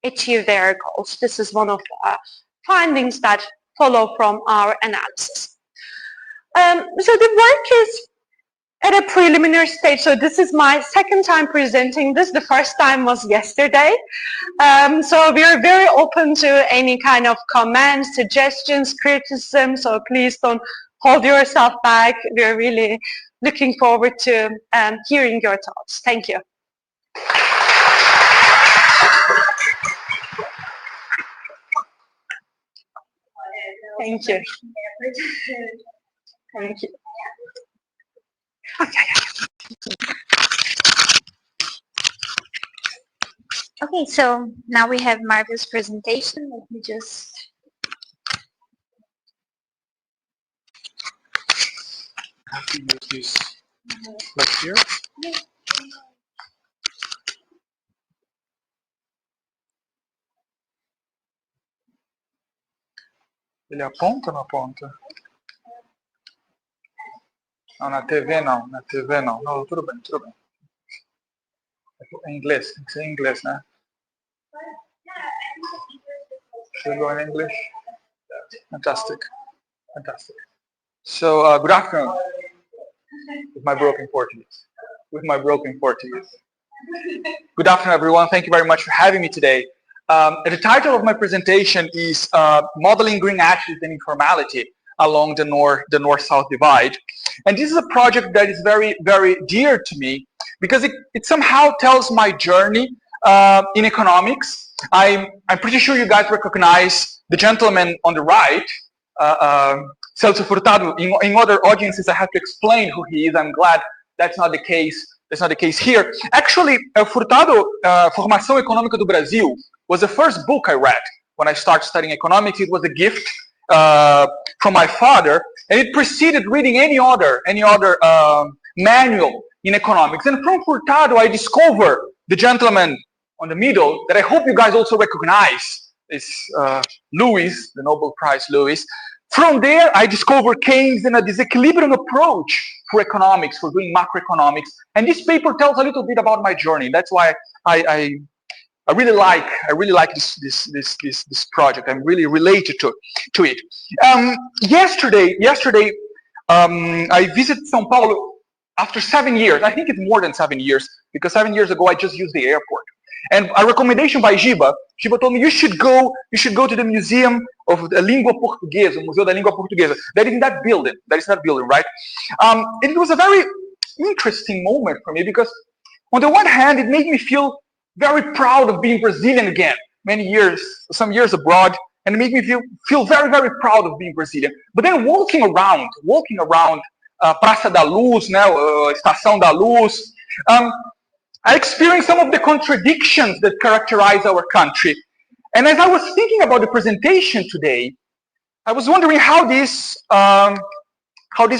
S4: achieve their goals. This is one of the findings that follow from our analysis. So the work is at a preliminary stage. So this is my second time presenting this. The first time was yesterday. So we are very open to any kind of comments, suggestions, criticism. So please don't hold yourself back. We're really looking forward to hearing your thoughts. Thank you. Thank you. Thank you.
S2: Okay, so now we have Marwil's presentation. Let me just...
S5: Have to use this like here. Ele aponta ou não aponta? Não, na TV não, na TV não. Não, tudo bem, tudo bem. Em inglês, tem que ser em inglês, né? Should we go in English? Fantastic, fantastic. So, good afternoon. With my broken Portuguese. Good afternoon, everyone. Thank you very much for having me today. The title of my presentation is Modeling Green Attitudes and Informality Along the North-South Divide. And this is a project that is very, very dear to me because it somehow tells my journey in economics. I'm pretty sure you guys recognize the gentleman on the right, Celso Furtado. In other audiences, I have to explain who he is. I'm glad that's not the case. That's not the case here. Actually, Furtado, Formação Econômica do Brasil, was the first book I read when I started studying economics. It was a gift from my father, and it preceded reading any other manual in economics. And from Furtado, I discovered the gentleman on the middle that I hope you guys also recognize. Is Lewis, the Nobel Prize Lewis. From there, I discovered Keynes and a disequilibrium approach for economics, for doing macroeconomics. And this paper tells a little bit about my journey. That's why I really like this project. I'm really related to it. Yesterday, I visited São Paulo after 7 years. I think it's more than 7 years because 7 years ago I just used the airport. And a recommendation by Giba told me you should go to the Museum of the Língua Portuguesa, Museu da Língua Portuguesa. That is in that building. Right? It was a very interesting moment for me because on the one hand, it made me feel very proud of being Brazilian again. Some years abroad, and it made me feel very, very proud of being Brazilian. But then walking around Praça da Luz, Estação da Luz, I experienced some of the contradictions that characterize our country. And as I was thinking about the presentation today, I was wondering how this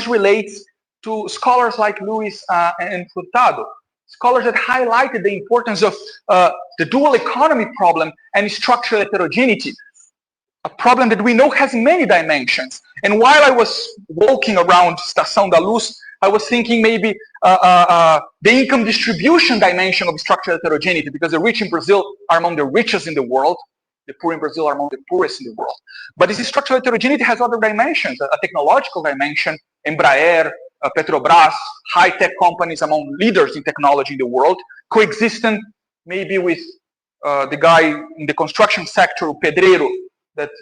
S5: relates to scholars like Lewis and Furtado, scholars that highlighted the importance of the dual economy problem and structural heterogeneity, a problem that we know has many dimensions. And while I was walking around Estação da Luz, I was thinking maybe the income distribution dimension of structural heterogeneity, because the rich in Brazil are among the richest in the world, the poor in Brazil are among the poorest in the world. But this structural heterogeneity has other dimensions, a technological dimension, Embraer, Petrobras, high-tech companies among leaders in technology in the world, coexisting maybe with the guy in the construction sector, pedreiro,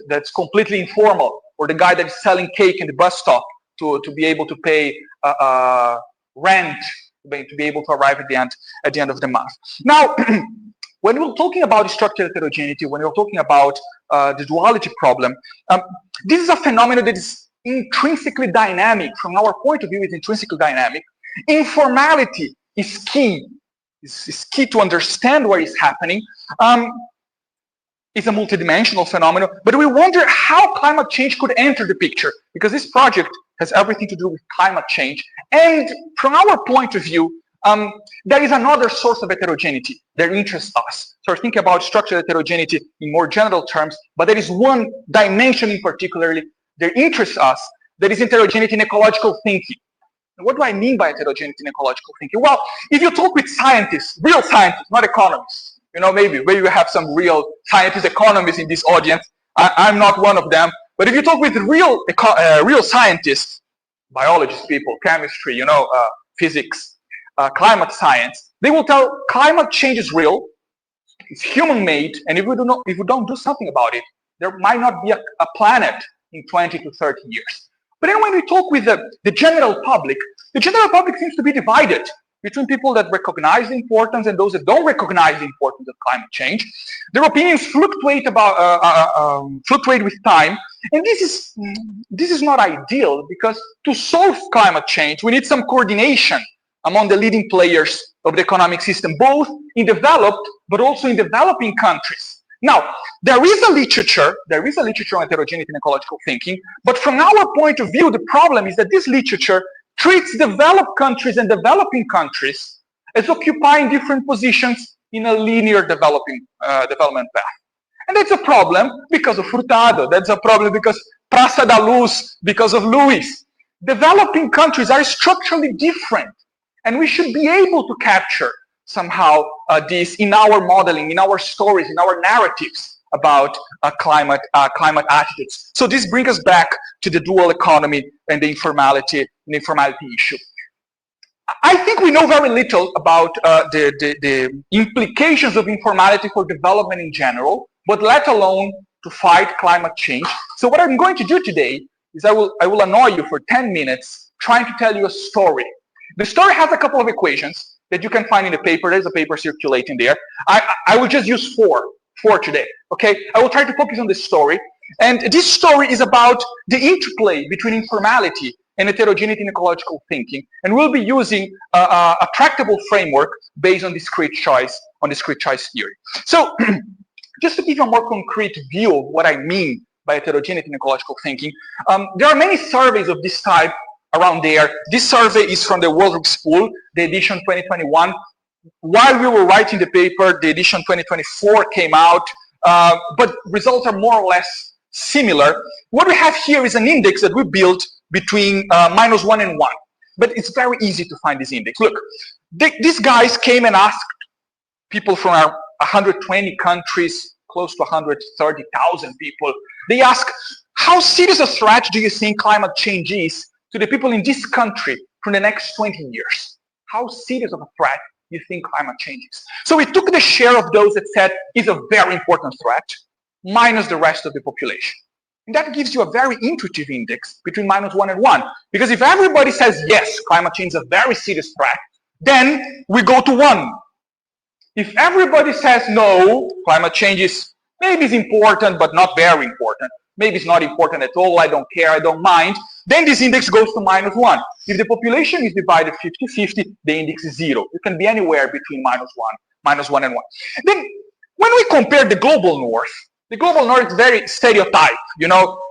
S5: that's completely informal, or the guy that's selling cake in the bus stop to be able to pay rent, to be able to arrive at the end of the month. Now, when we're talking about structural heterogeneity, when we're talking about the duality problem, this is a phenomenon that is intrinsically dynamic. From our point of view, it's intrinsically dynamic. Informality is key. It's key to understand what is happening. It's a multidimensional phenomenon, but we wonder how climate change could enter the picture, because this project has everything to do with climate change. And from our point of view, there is another source of heterogeneity that interests us. So we're thinking about structural heterogeneity in more general terms, but there is one dimension in particular that interests us, that is heterogeneity in ecological thinking. And what do I mean by heterogeneity in ecological thinking? Well, if you talk with scientists, real scientists, not economists, maybe we have some real scientists, economists in this audience. I'm not one of them. But if you talk with real scientists, biologists, people, chemistry, physics, climate science, they will tell climate change is real, it's human-made, and if we don't do something about it, there might not be a planet in 20 to 30 years. But then when we talk with the general public seems to be divided between people that recognize the importance and those that don't recognize the importance of climate change. Their opinions fluctuate with time, and this is not ideal, because to solve climate change, we need some coordination among the leading players of the economic system, both in developed but also in developing countries. Now, there is a literature on heterogeneity and ecological thinking, but from our point of view, the problem is that this literature treats developed countries and developing countries as occupying different positions in a linear development path. And that's a problem because of Furtado. That's a problem because Praça da Luz, because of Lewis. Developing countries are structurally different, and we should be able to capture somehow this in our modeling, in our stories, in our narratives about climate attitudes. So this brings us back to the dual economy and the informality issue. I think we know very little about the implications of informality for development in general, but let alone to fight climate change. So what I'm going to do today is I will annoy you for 10 minutes trying to tell you a story. The story has a couple of equations that you can find in the paper. There's a paper circulating there. I will just use four today, okay? I will try to focus on this story. And this story is about the interplay between informality and heterogeneity in ecological thinking. And we'll be using a tractable framework based on discrete choice theory. So just to give you a more concrete view of what I mean by heterogeneity in ecological thinking, there are many surveys of this type around there. This survey is from the World School, the edition 2021. While we were writing the paper, the edition 2024 came out, but results are more or less similar. What we have here is an index that we built between -1 and 1. But it's very easy to find this index. Look, these guys came and asked people from 120 countries, close to 130,000 people. They asked, how serious a threat do you think climate change is to the people in this country for the next 20 years? How serious of a threat do you think climate change is? So we took the share of those that said it's a very important threat, minus the rest of the population. And that gives you a very intuitive index between -1 and 1. Because if everybody says, yes, climate change is a very serious threat, then we go to 1. If everybody says, no, climate change is maybe it's important, but not very important, maybe it's not important at all, I don't care, I don't mind, then this index goes to -1. If the population is divided 50-50, the index is 0. It can be anywhere between -1 and 1. Then when we compare the global north is very stereotyped.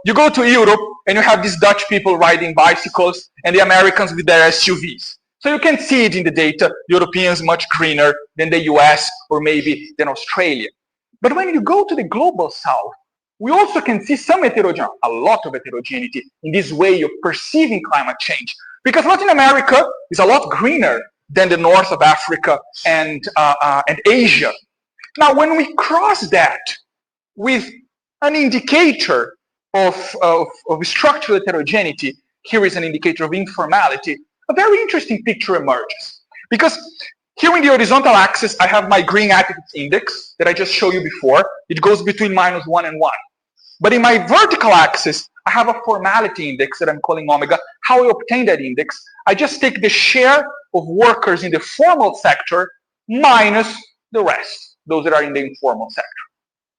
S5: You go to Europe and you have these Dutch people riding bicycles and the Americans with their SUVs. So you can see it in the data, Europeans much greener than the US or maybe than Australia. But when you go to the global south, we also can see some heterogeneity, a lot of heterogeneity in this way of perceiving climate change. Because Latin America is a lot greener than the north of Africa and Asia. Now, when we cross that with an indicator of structural heterogeneity, here is an indicator of informality, a very interesting picture emerges. Because here in the horizontal axis, I have my green attitudes index that I just showed you before. It goes between -1 and 1. But in my vertical axis, I have a formality index that I'm calling omega. How I obtain that index? I just take the share of workers in the formal sector minus the rest, those that are in the informal sector.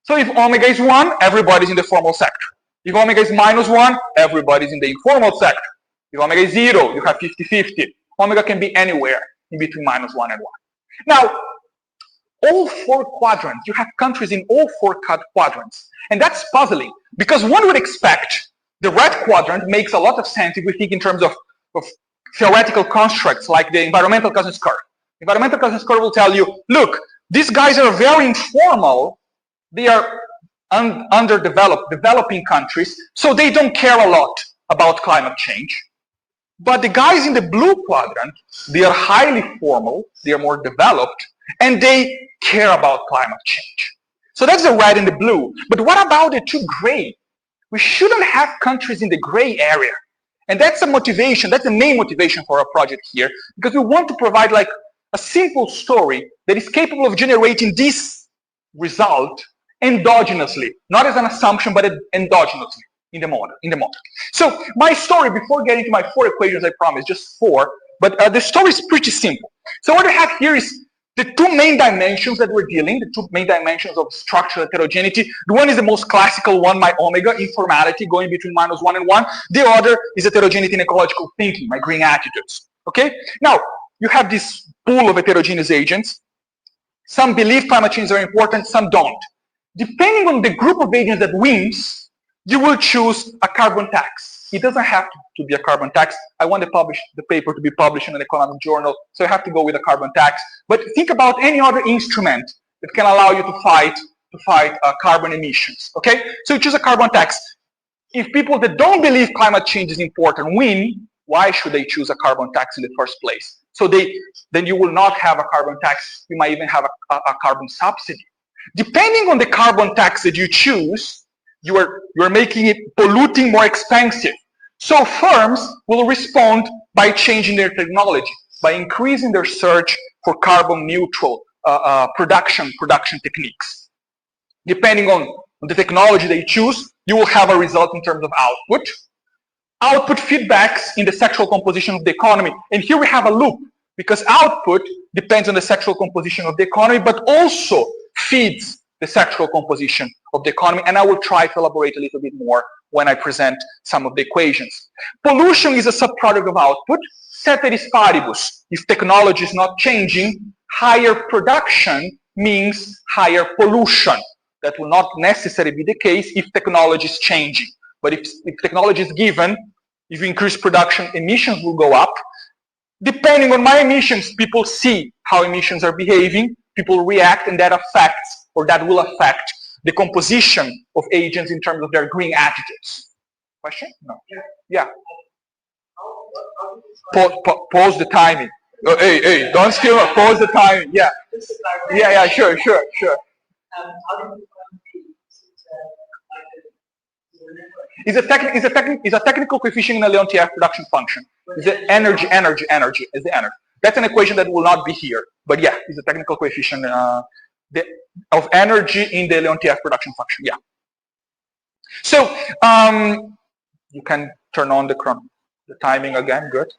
S5: So if omega is 1, everybody's in the formal sector. If omega is -1, everybody's in the informal sector. If omega is 0, you have 50-50. Omega can be anywhere in between -1 and 1. Now, all 4 quadrants, you have countries in all 4 quadrants. And that's puzzling, because one would expect the red quadrant makes a lot of sense if we think in terms of theoretical constructs like the environmental cousins curve. Environmental cousins curve will tell you, look, these guys are very informal, they are underdeveloped, developing countries, so they don't care a lot about climate change. But the guys in the blue quadrant, they are highly formal, they are more developed, and they care about climate change. So that's the red and the blue. But what about the 2 gray? We shouldn't have countries in the gray area. And that's a motivation, that's the main motivation for our project here, because we want to provide like a simple story that is capable of generating this result endogenously, not as an assumption, but endogenously in the model. So my story, before getting to my 4 equations, I promise, just 4, but the story is pretty simple. So what I have here is the 2 main dimensions that we're dealing, the 2 main dimensions of structural heterogeneity. The one is the most classical one, my omega, informality, going between -1 and 1. The other is heterogeneity in ecological thinking, my green attitudes. Okay? Now, you have this pool of heterogeneous agents. Some believe climate change is very important, some don't. Depending on the group of agents that wins, you will choose a carbon tax. It doesn't have to be a carbon tax. I want the paper to be published in an economic journal, so I have to go with a carbon tax. But think about any other instrument that can allow you to fight carbon emissions. Okay? So you choose a carbon tax. If people that don't believe climate change is important win, why should they choose a carbon tax in the first place? So then you will not have a carbon tax. You might even have a carbon subsidy. Depending on the carbon tax that you choose, you are making it polluting more expensive. So firms will respond by changing their technology, by increasing their search for carbon neutral production techniques. Depending on the technology they choose, you will have a result in terms of output. Output feedbacks in the sexual composition of the economy. And here we have a loop, because output depends on the sexual composition of the economy, but also feeds the sexual composition of the economy. And I will try to elaborate a little bit more when I present some of the equations. Pollution is a subproduct of output. Ceteris paribus. If technology is not changing, higher production means higher pollution. That will not necessarily be the case if technology is changing. But if technology is given, if you increase production, emissions will go up. Depending on my emissions, people see how emissions are behaving, people react, and that will affect the composition of agents in terms of their green attitudes. Question? No. Yeah. Pause the timing. Oh, hey, don't skip up. Pause the timing. Yeah. Yeah, sure. It's a technical coefficient in a Leontief production function. It's the energy. Is the energy. That's an equation that will not be here. But yeah, it's a technical coefficient of energy in the Leontief production function. Yeah. So you can turn on the timing again. Good.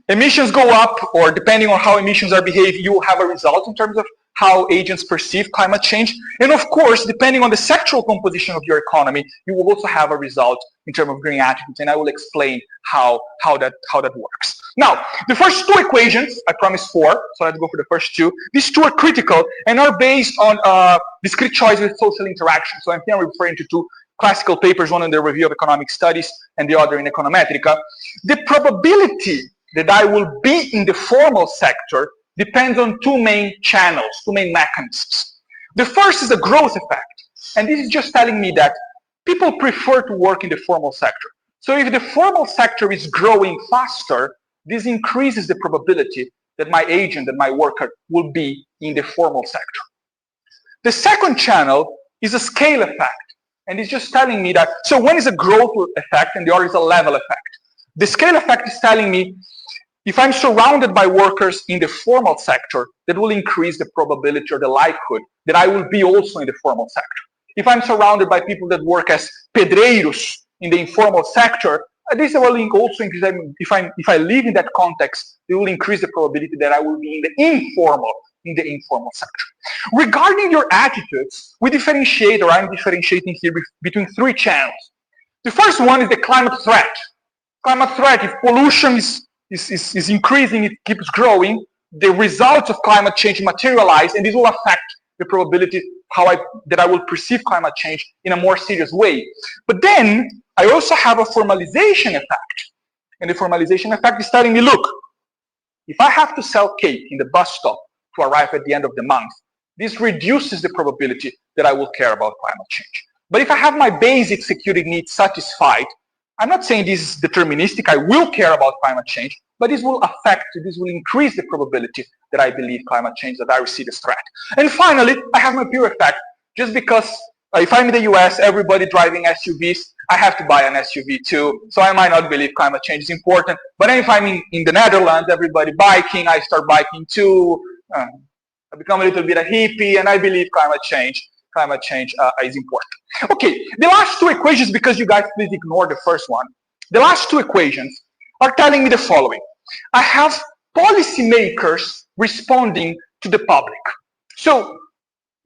S5: Emissions go up, or depending on how emissions are behaving, you will have a result in terms of how agents perceive climate change. And of course, depending on the sectoral composition of your economy, you will also have a result in terms of green attitudes. And I will explain how that works. Now, the first 2 equations, I promised 4, so let's go for the first 2. These 2 are critical and are based on discrete choice with social interaction. So I'm here referring to 2 classical papers, one in the Review of Economic Studies and the other in Econometrica. The probability that I will be in the formal sector depends on 2 main channels, 2 main mechanisms. The first is a growth effect. And this is just telling me that people prefer to work in the formal sector. So if the formal sector is growing faster, this increases the probability that my agent, that my worker, will be in the formal sector. The second channel is a scale effect. And it's just telling me that, so one is a growth effect and the other is a level effect. The scale effect is telling me if I'm surrounded by workers in the formal sector, that will increase the probability or the likelihood that I will be also in the formal sector. If I'm surrounded by people that work as pedreiros in the informal sector, this will also increase, if I live in that context, it will increase the probability that I will be in the informal sector. Regarding your attitudes, we differentiate, or I'm differentiating here between 3 channels. The first one is the climate threat. Climate threat, if pollution is increasing, it keeps growing, the results of climate change materialize, and this will affect the probability that I will perceive climate change in a more serious way. But then, I also have a formalization effect. And the formalization effect is telling me, look, if I have to sell cake in the bus stop to arrive at the end of the month, this reduces the probability that I will care about climate change. But if I have my basic security needs satisfied, I'm not saying this is deterministic, I will care about climate change, but this will increase the probability that I believe climate change, that I receive a threat. And finally, I have my pure effect. Just because If I'm in the US, everybody driving SUVs, I have to buy an SUV too. So I might not believe climate change is important. But then if I'm in the Netherlands, everybody biking, I start biking too. I become a little bit a hippie, and I believe climate change is important. Okay, the last two equations, because you guys please ignore the first one. The last two equations are telling me the following. I have policymakers responding to the public. So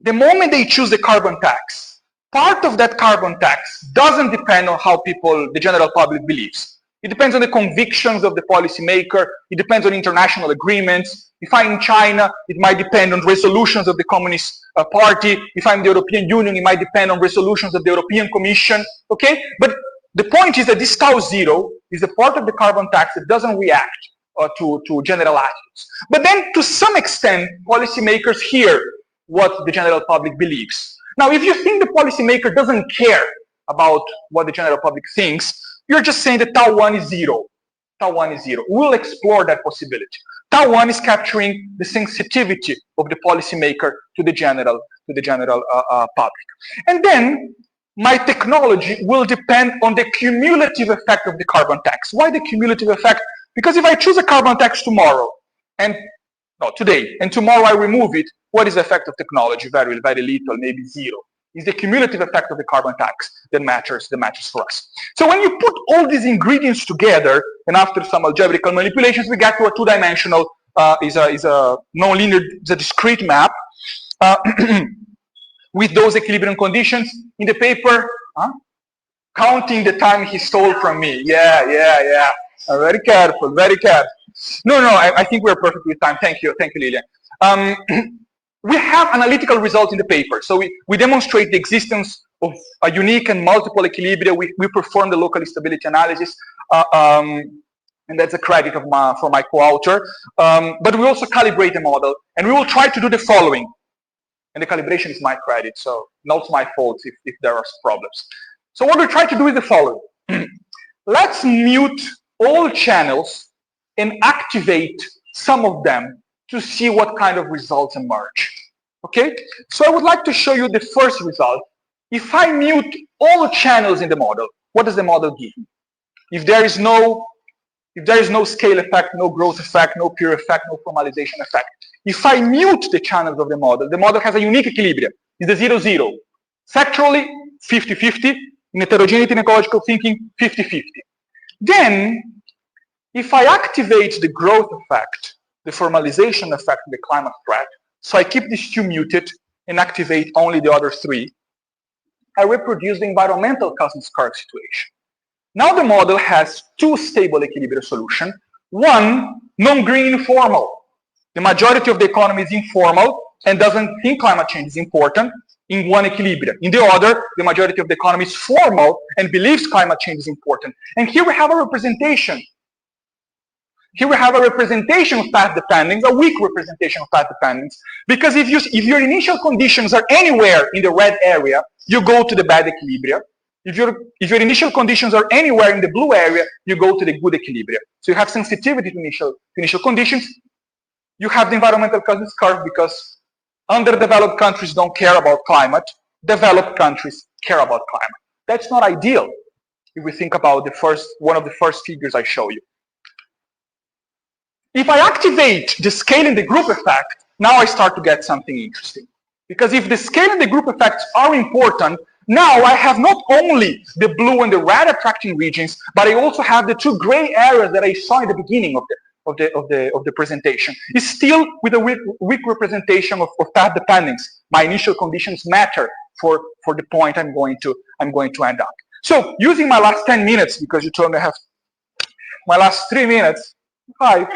S5: the moment they choose the carbon tax, part of that carbon tax doesn't depend on how the general public believes. It depends on the convictions of the policymaker. It depends on international agreements. If I'm in China, it might depend on resolutions of the Communist Party. If I'm in the European Union, it might depend on resolutions of the European Commission. Okay? But the point is that this tau zero is a part of the carbon tax that doesn't react to general attitudes. But then, to some extent, policymakers hear what the general public believes. Now, if you think the policymaker doesn't care about what the general public thinks, you're just saying that tau 1 is zero. Tau 1 is zero. We'll explore that possibility. Tau 1 is capturing the sensitivity of the policymaker to the general public. And then my technology will depend on the cumulative effect of the carbon tax. Why the cumulative effect? Because if I choose a carbon tax tomorrow, today, and tomorrow I remove it, what is the effect of technology? Very, very little, maybe zero. It's the cumulative effect of the carbon tax that matters for us. So when you put all these ingredients together, and after some algebraical manipulations, we get to a two-dimensional, is a non-linear, it's a discrete map with those equilibrium conditions in the paper. Counting the time he stole from me. Yeah. Very careful, very careful. No, I think we're perfect with time. Thank you, Lilian. We have analytical results in the paper. So we demonstrate the existence of a unique and multiple equilibria. We perform the local stability analysis, and that's a credit for my co-author. But we also calibrate the model, and we will try to do the following. And the calibration is my credit, so not my fault if there are problems. So what we try to do is the following. Let's mute all channels and activate some of them to see what kind of results emerge. Okay? So I would like to show you the first result. If I mute all channels in the model, what does the model give me? If there is no scale effect, no growth effect, no pure effect, no formalization effect. If I mute the channels of the model has a unique equilibrium. It's the 0-0. Sectorally, 50-50. In heterogeneity and ecological thinking, 50-50. Then, if I activate the growth effect, the formalization effect, the climate threat, so I keep these two muted and activate only the other three, I reproduce the environmental Cousin-Scarf situation. Now the model has two stable equilibrium solutions. One, non-green informal. The majority of the economy is informal and doesn't think climate change is important in one equilibrium. In the other, the majority of the economy is formal and believes climate change is important. And here we have a representation. Here we have a representation of path dependence, a weak representation of path dependence, because if your initial conditions are anywhere in the red area, you go to the bad equilibrium. If your initial conditions are anywhere in the blue area, you go to the good equilibrium. So you have sensitivity to initial conditions. You have the environmental cousins curve because underdeveloped countries don't care about climate. Developed countries care about climate. That's not ideal if we think about one of the first figures I show you. If I activate the scale and the group effect, now I start to get something interesting. Because if the scale and the group effects are important, now I have not only the blue and the red attracting regions, but I also have the two gray areas that I saw in the beginning of the presentation. It's still with a weak representation of path dependence. My initial conditions matter for the point I'm going to end up. So using my last 10 minutes, because you told me I have my last 3 minutes, my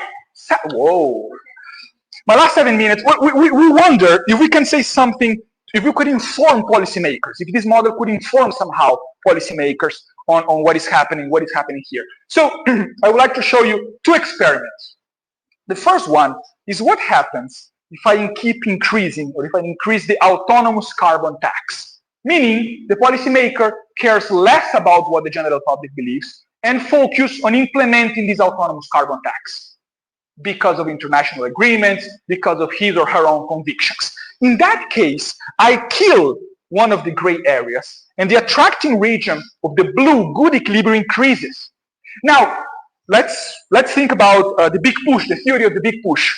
S5: last 7 minutes, we wonder if we can say something, if we could inform policymakers, if this model could inform somehow policymakers on what is happening here. So I would like to show you two experiments. The first one is what happens if I keep increasing, or if I increase the autonomous carbon tax. Meaning the policymaker cares less about what the general public believes and focus on implementing this autonomous carbon tax because of international agreements, because of his or her own convictions. In that case, I kill one of the gray areas, and the attracting region of the blue good equilibrium increases. Now, let's think about the big push, the theory of the big push.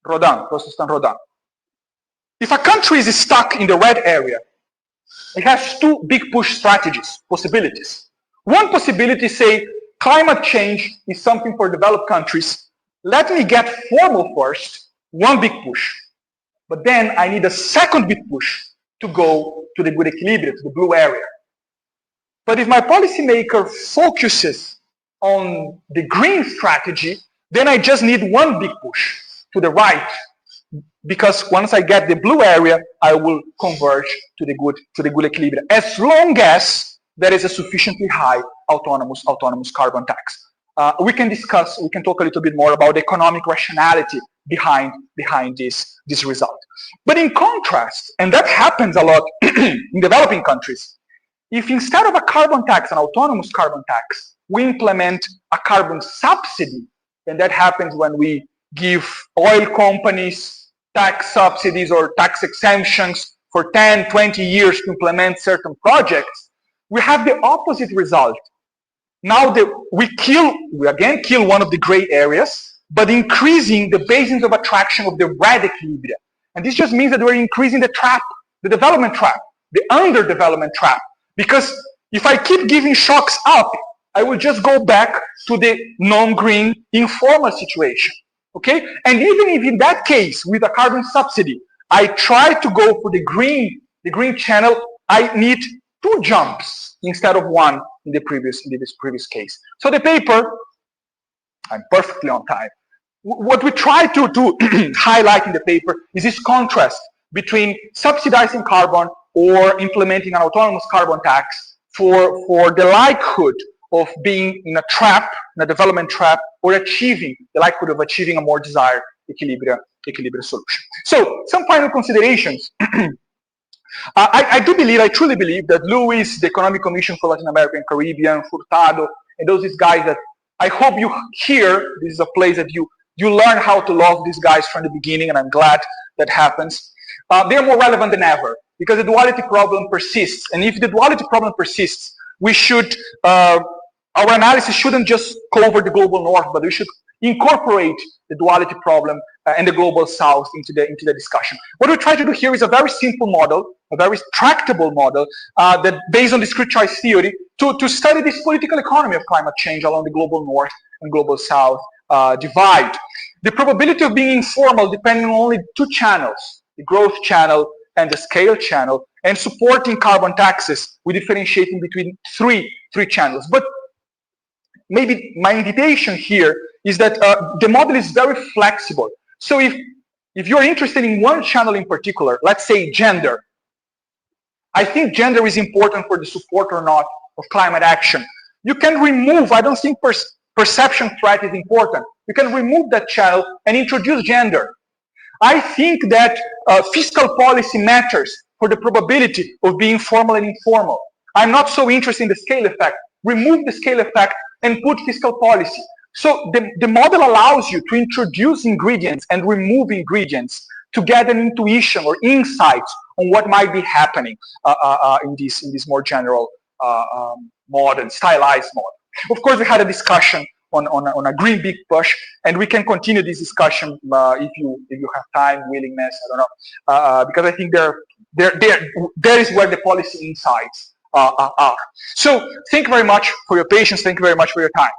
S5: Rodin, Protestant Rodin. If a country is stuck in the red area, it has two big push strategies, possibilities. One possibility is say, climate change is something for developed countries. Let me get formal first, one big push. But then I need a second big push to go to the good equilibrium, to the blue area. But if my policymaker focuses on the green strategy, then I just need one big push to the right, because once I get the blue area, I will converge to the good equilibrium, as long as there is a sufficiently high autonomous carbon tax. We can talk a little bit more about the economic rationality behind this result. But in contrast, and that happens a lot in developing countries, if instead of a carbon tax, an autonomous carbon tax, we implement a carbon subsidy, and that happens when we give oil companies tax subsidies or tax exemptions for 10, 20 years to implement certain projects, we have the opposite result. Now we again kill one of the gray areas, but increasing the basins of attraction of the red equilibrium. And this just means that we're increasing the trap, the development trap, the underdevelopment trap. Because if I keep giving shocks up, I will just go back to the non-green informal situation. Okay? And even if in that case, with a carbon subsidy, I try to go for the green channel, I need two jumps instead of one in this previous case. So the paper, I'm perfectly on time. What we try to highlight in the paper is this contrast between subsidizing carbon or implementing an autonomous carbon tax for the likelihood of being in a trap, in a development trap, or the likelihood of achieving a more desired equilibrium solution. So, some final considerations. I truly believe that Luis, the Economic Commission for Latin America and Caribbean, Furtado, and those guys that I hope you hear, this is a place that you learn how to love these guys from the beginning, and I'm glad that happens. They are more relevant than ever, because the duality problem persists. And if the duality problem persists, we should, our analysis shouldn't just cover the global north, but we should incorporate the duality problem and the global south into the discussion. What we try to do here is a very simple model, a very tractable model that based on discrete choice theory to study this political economy of climate change along the global north and global south divide. The probability of being informal depending on only two channels, the growth channel and the scale channel, and supporting carbon taxes, we differentiating between three channels. But maybe my invitation here is that the model is very flexible. So if you're interested in one channel in particular, let's say gender, I think gender is important for the support or not of climate action. You can remove, I don't think perception threat is important. You can remove that channel and introduce gender. I think that fiscal policy matters for the probability of being formal and informal. I'm not so interested in the scale effect. Remove the scale effect and put fiscal policy. So the model allows you to introduce ingredients and remove ingredients to get an intuition or insights on what might be happening in this more general model, stylized model. Of course, we had a discussion on a green big push, and we can continue this discussion if you have time, willingness, I don't know, because I think there is where the policy insights are. So thank you very much for your patience. Thank you very much for your time.